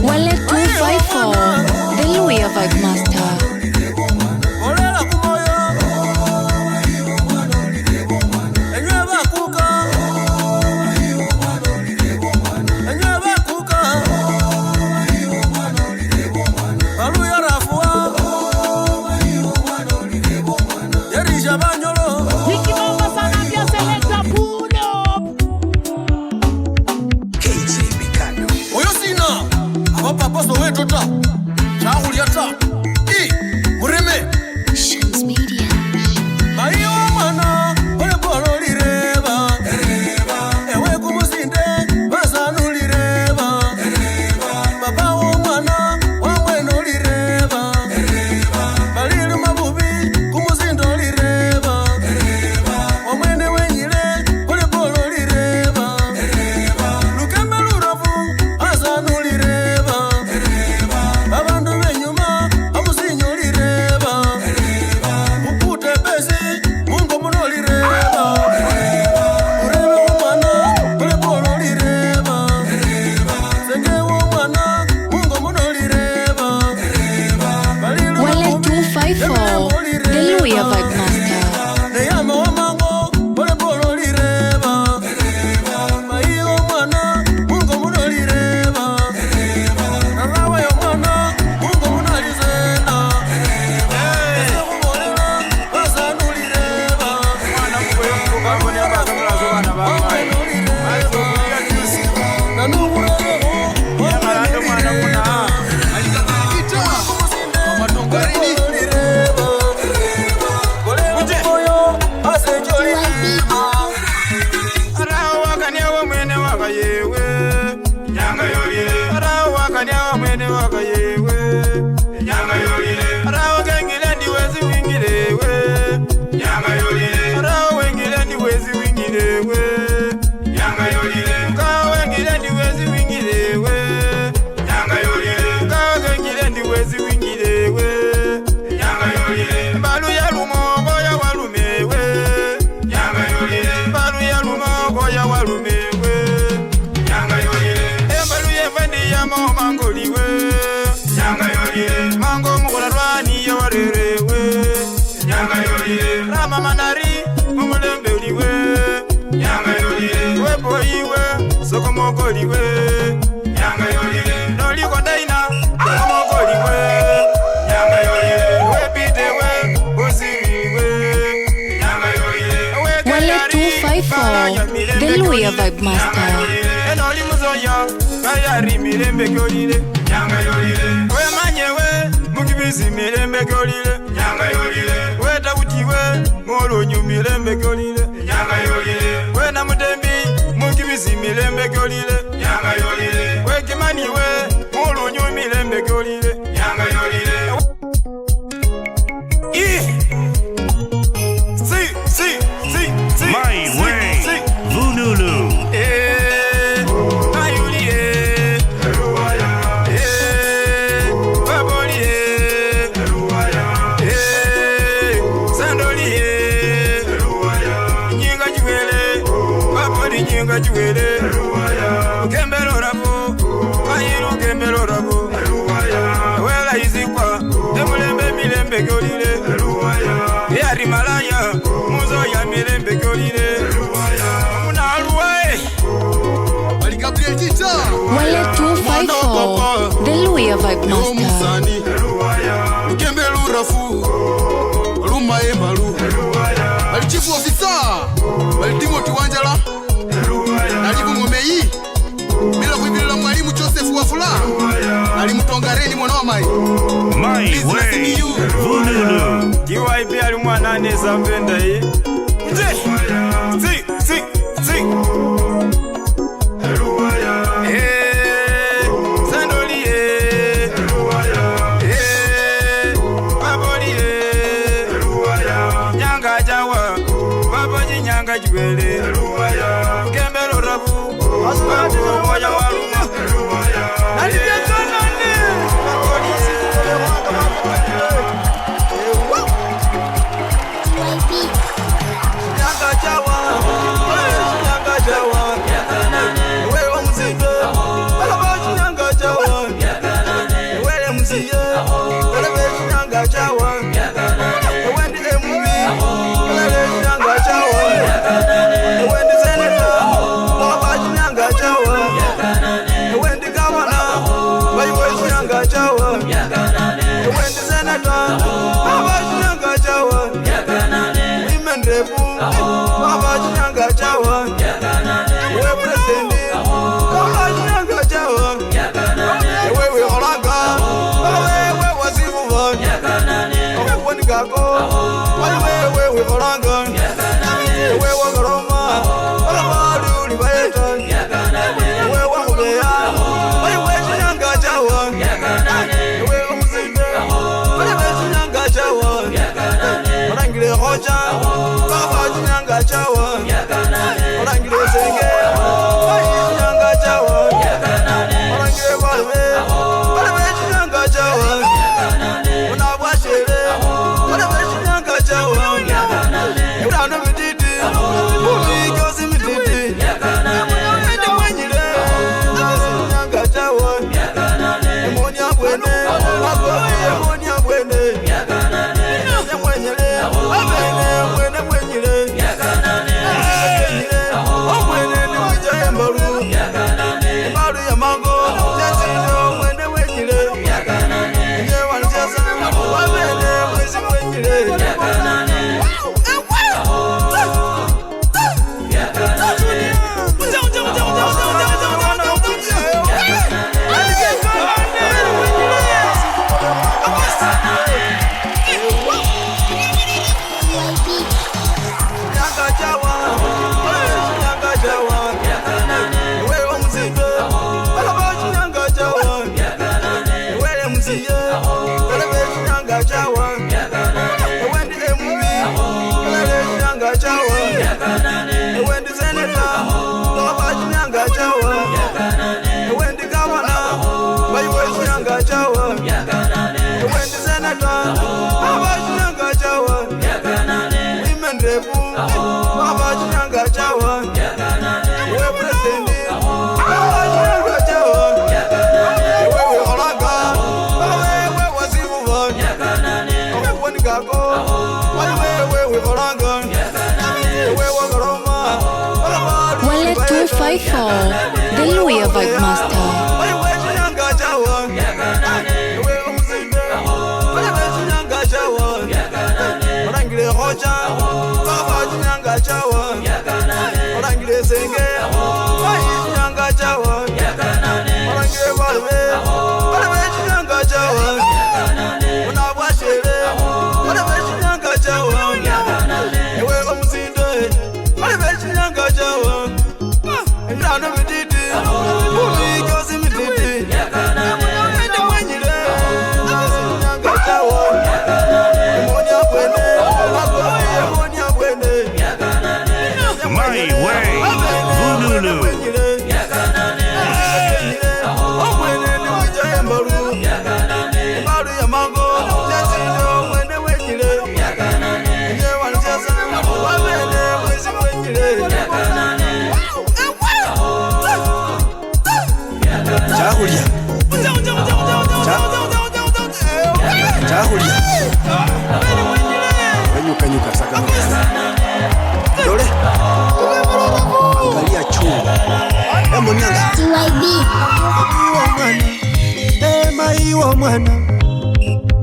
Wale 254, the Luya Vibe Master. Olela kumoyo enywe bakuka baluya rafua yerisha banyolo Nikimamba sana pia selekta puno. oyo sina abapapaso wetota chakulyata I mureme Shans Media. Mayo mwana ole polo lireba ewe kumusinde basanulireba baba wo mwana wamweno lireba balilu mabubi kumusindo lireba omwene wenyile ole polo lireba lukembe lurafu asanulireba babandu benyuma amusinyo lireba upute besi mungo muno lireba urebe umwana ole polo lireba senge umwana mungo muno lireba balilu Wale 254, the Luya Vibe Master. neyama wamango ole polo lireba maiyo mwana mungo muno lireba narawa yo mwana mungo muno alizena ese kubolela basanulireba mwana mkwe mkuka mboni abasa mlazo bana bamai nanugurego omalando mwana muna alikakita amatungarini lireba kolego moyo asejolireba arawo wakaniawa mwene waka yewe nyanga yolile arawo wakaniawa mwene waka yewe nyanga yolile arawo gengile ndiwezi wingilewe nyanga yolile arawo wengile ndiwezi wingilewe nyanga yolile kawo wengile ndiwezi wingilewe nyanga yolile kawo gengile ndiwezi wingilewe nyanga yolile balu ya lumongo ya walumewe nyanga yolile balu ya lumongo ya walumewe nyanga yolile embalu yevendi ya momangoliwe nyanga yolile mango mukula lwani ya warerewe nyanga yolile rama manari mumulembeliwe nyanga yolile wepoyiwe sokomokoliwe nyanga yolile noliko daina amokoliwe nyanga yolile wepite we usiriwe nyanga yolile Wale 254, the Luya Vibe Master. enoli muzoya kayari mirembe kyolile nyanga yolile we manyewe mukibizi mirembe kyolile nyanga yolile we tabutiwe molonyu mirembe kyolile nyanga yolile we namutembi mukibizi mirembe kyolile nyanga yolile we kimaniwe molonyu mirembe kyolile nyanga yolile My way, Vunulu. Nyinga juwele kembelo rabo ayiru kembelo rabo wela izikwa demulembe milembe golile yari malaya muzo ya milembe golile munaluwe Wale 254, the Luya Vibe Master. kembelo rafu luma emalu alichifu ofisa alitimoti wanjala alibu ngomei bila kuibilila mwalimu Joseph Wafula alimutongareni mwana wa mai My way, Vunulu. kiwaipi alimwana neza mpenda hii nyanga juwele kembelo rabu asmati moja waluma nyanga jawa nyanga jawa wewe mzito baba nyanga jawa wewe mzito wewe nyanga jawa wewe ndiye mimi wewe nyanga jawa wewe ndiye senator baba nyanga jawa wewe ndiye governor wewe nyanga jawa wewe ndiye senator baba nyanga jawa women rep baba nyanga jawa wewe president baba nyanga jawa wewe oranga wewe wasifu wewe ndigako wewe oranga wewe goroma baba uli bayeta wewe mubeya wewe nyanga jawa wewe mzinde wewe nyanga jawa orangile hoja baba nyanga jawa orangile senge nyanga jawa orangile balwe balwe nyanga jawa unabwashele balwe nyanga jawa urano mititi umikosi mititi ndi mwenyile nyanga jawa emonya bwene emonya bwene mwenyile abene mwene mwenyile omwene ni mwijaye mbalu mbalu ya mango yasindo mwene mwenyile nye wanacheza abene mwezi mwenyile nyanga jawa nyanga jawa wewe mzito baba nyanga jawa wewe mzito wewe nyanga jawa wewe ndiye mimi wewe nyanga jawa wewe ndiye senator baba nyanga jawa wewe ndiye governor wewe nyanga jawa wewe ndiye senator baba nyanga jawa women rep baba nyanga jawa wewe president baba nyanga jawa wewe oranga wewe wasifu wewe ndigako wewe oranga wewe goroma Wale 254, the Luya Vibe Maiwa mwana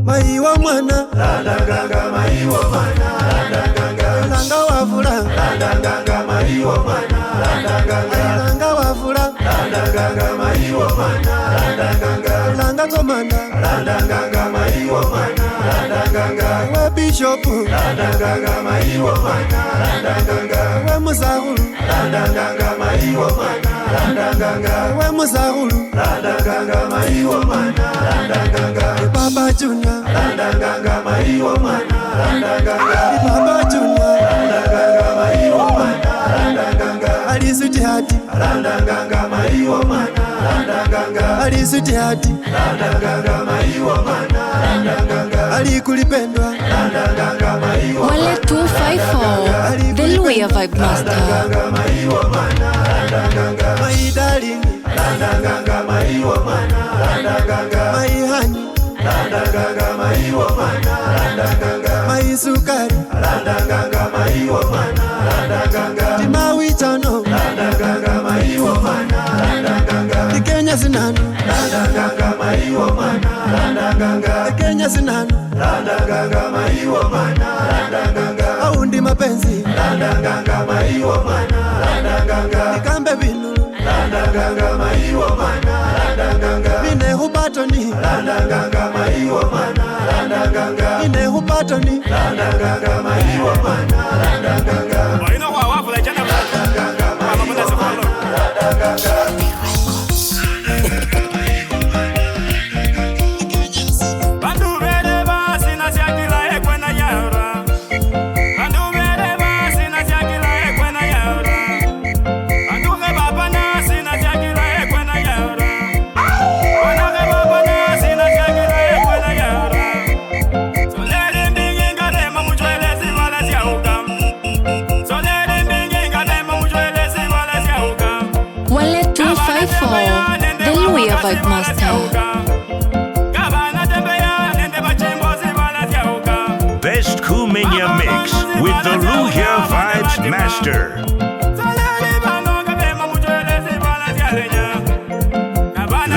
Maiwa mwana Randaganga maiwa mwana Randaganga Langa wafula Randaganga maiwa mwana Randaganga Langa wafula Randaganga maiwa mwana Randaganga Langa komanda Randaganga maiwa mwana Randaganga We bishop Randaganga maiwa mwana Randaganga We musahulu Randaganga maiwa mwana Randaganga We musahulu Randaganga maiwa mwana Randaganga Baba Junior Randaganga maiwa mwana Randaganga Baba Junior Randaganga maiwa mwana Randaganga Alisuti hati Randaganga maiwa mwana Randaganga Alisuti hati Randaganga maiwa mwana Randaganga Alikulipendwa Randaganga maiwa Wale 254, the Luya Vibe Master. Randaganga maiwa mwana Randaganga My darling Randaganga maiwa mwana Randaganga My honey Randaganga maiwa mwana Randaganga My sukari Randaganga maiwa mwana Randaganga Timawi chano Randaganga maiwa mwana Randaganga Kenya sinano Randaganga maiwa mwana Randaganga Kenya sinano Randaganga maiwa mwana Randaganga Aundi mapenzi Randaganga maiwa mwana Randaganga Nikambe vinu Randaganga maiwa mwana Randaganga Mine hubatoni Randaganga maiwa mwana Randaganga Mine hubatoni Randaganga maiwa mwana Randaganga Waino kwa wafu la jana Randaganga maiwa mwana Randaganga Bandu bere basi na siakila ekwe na yaura Bandu bere basi na siakila ekwe na yaura Bandu ke baba nasi na siakila ekwe na yaura Bandu ke baba nasi na siakila ekwe na yaura Solele mbingi ngadema mujwelezi wala siauka Solele mbingi ngadema mujwelezi wala siauka Wale 254, the Luya Vibe Master. Best Kumenya mix with the Luhya Vibes Master.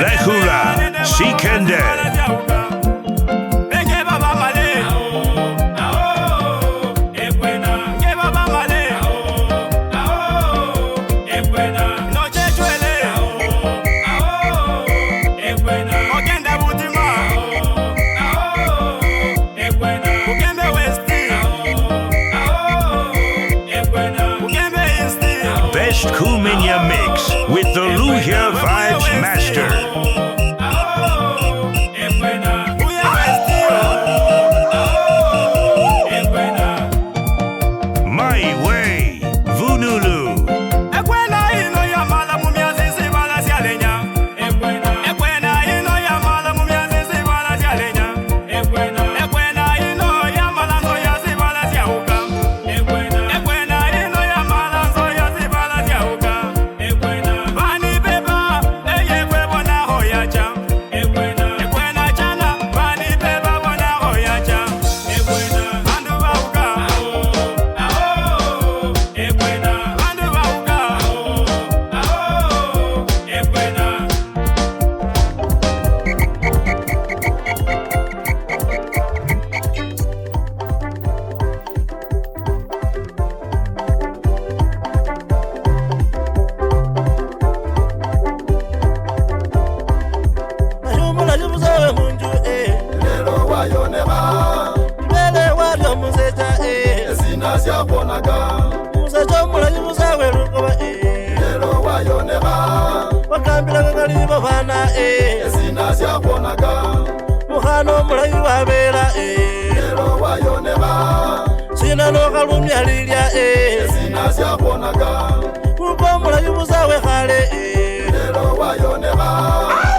Lehura Sikender. Best Kumenya mix with the Luhya Vibes Master. My Way, Vunulu. Muhano mulayi wabera Lero wayoneba Sina loka lumyalilya Sina syabonaga Kuko mulayi buzawe khale Lero wayoneba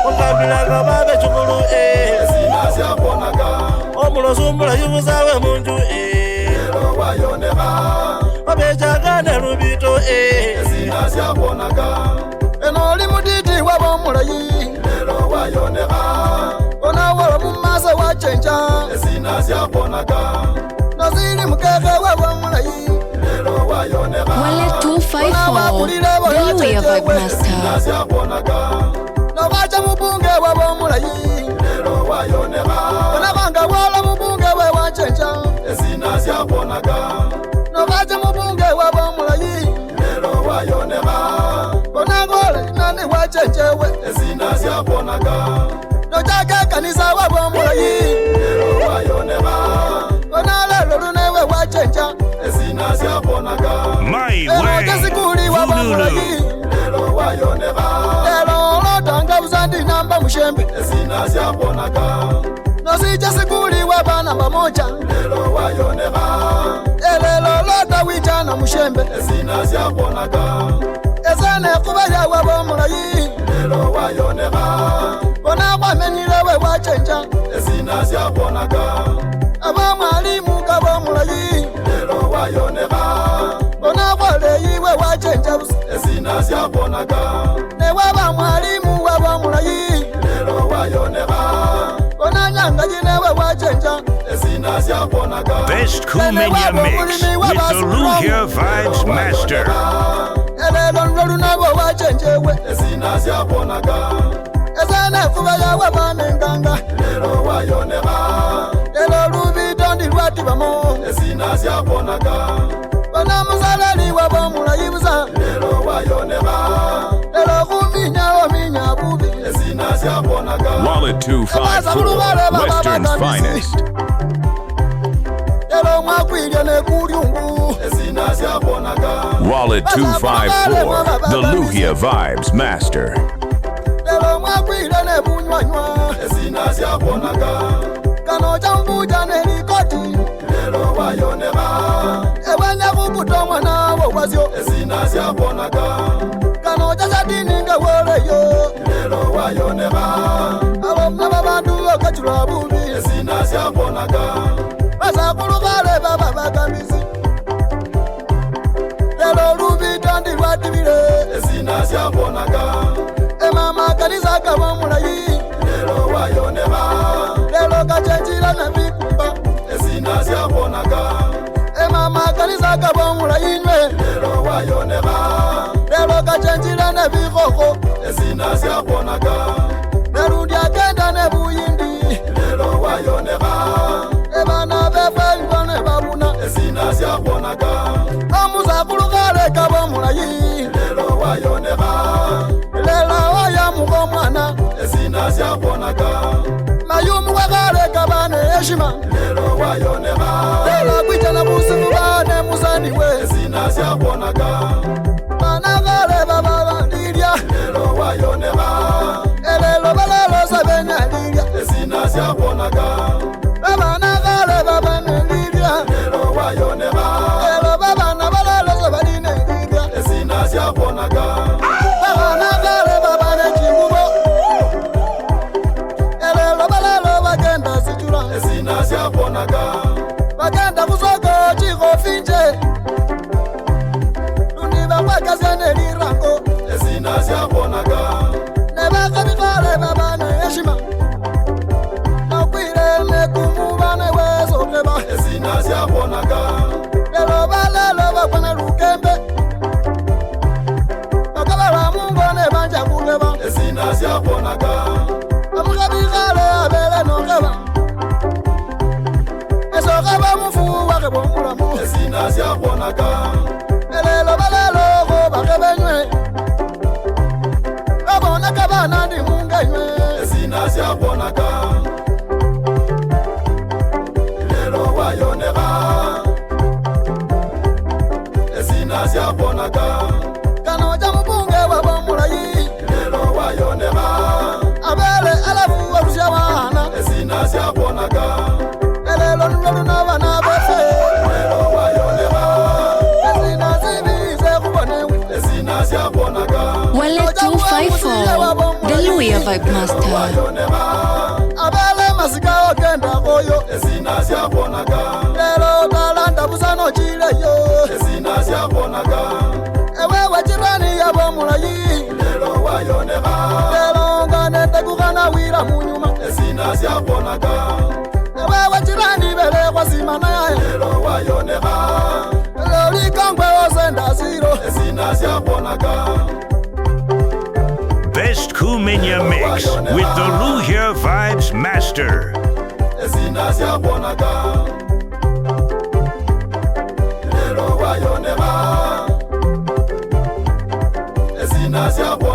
Wakambilaga babe chukulu Sina syabonaga Omulosu mulayi buzawe munju Lero wayoneba Wabechaga ne lubito Sina syabonaga Enoli muditi wabo mulayi Lero wayoneba Ona wala mumasa wachenja Sina siabonaga Nazili mkeke wewe mulayi Lelo wa Wale 254, the Luya Vibe Master. Novacha mubunge wabo mulayi lero wayoneka onabanga wala mubunge we wachenja ezina zyabonaga novacha mubunge wabo mulayi lero wayoneka onagole nani wachenjewe ezina zyabonaga nojaga kanisa wabo mulayi lero wayoneka onalelo lunewe wachenja ezina zyabonaga My way, Voodoo. lero wayoneka tanga uzandi namba mushembe ezina zyabonaga nosija sikuli wabana pamoja lelo wayoneka elelo lota wichana mushembe ezina zyabonaga ezane kuba yawe bomulayi lelo wayoneka ona kwamenyile we wachenja ezina zyabonaga abamwalimu kabomulayi lelo wayoneka ona kwaleyi we wachenja ezina zyabonaga newaba mwalimu waba mulayi lero wayoneka onanyanga jinewe wachenja ezina zyabonaga Best Kumenya mix with the Luya Vibes Master. elelo nlolu nabo wachenjewe ezina zyabonaga ezane kuba yawe banenganga lero wayoneka lelo lubito ndilwati bamo ezina zyabonaga bana muzalali waba mulayi buza lero wayoneka Wallet 254, Western's finest. Wallet 254, the Luya Vibes Master. lero wayoneka abomna bantu okachula bubi ezina zyabonaga basakulukale baba bagamisi lero lubito ndilwatibile ezina zyabonaga emama kanisa kabomulayi lero wayoneka lero kachenjila na bikumba ezina zyabonaga emama kanisa kabomulayi nywe lero wayoneka lero kachenjila na bikoko ezina zyabonaga nerundi agenda nebuyindi lero wayoneka ebana befe ibone babuna ezina zyabonaga omuzakulukale kabomulayi lero wayoneka lela oya muko mwana ezina zyabonaga mayumu wakale kabane eshima lero wayoneka lelo kwijana busifu bane musaniwe ezina zyabonaga managale baba lilya lero wayoneka elelo balelo sabenya lilya ezina zyabonaga abanagale baba lilya lero wayoneka elo baba na balelo sabaline lilya ezina zyabonaga abanagale baba nechimubo elelo balelo bagenda sichula ezina zyabonaga bagenda kusoko chikofinje wakazane lirango ezina zyabonaga nebakabikale babane eshima nakwire nekumubane wezokeba ezina zyabonaga lelo balelo bakwana lukembe bakabala mungone banja kuleba ezina zyabonaga amukabikale abele nokeba esokeba mufu wakebomulamu ezina zyabonaga elelo balelo bakebenywe abonaka bana ndi mungenywe ezina zyabonaga lero wayoneka ezina zyabonaga kanoja mubunge wabomulayi lero wayoneka abele alafu warusya bana ezina zyabonaga elelo nulolu nabana befe lero wayoneka Wallet 254, the Luya Vibe Master. Abele masika okenda koyo ezina zyabonaga lero talanda busano chileyo ezina zyabonaga ewe wachirani yabomulayi lero wayoneka lero nganende kukana wira munyuma ezina zyabonaga ewe wachirani bele kwa simana lero wayoneka lero likangwe ose Masiro Esina siyabonaga Best Kumenya Mix with the Luhya Vibes Master. Esina siyabonaga Lelo wayoneba Esina siyabonaga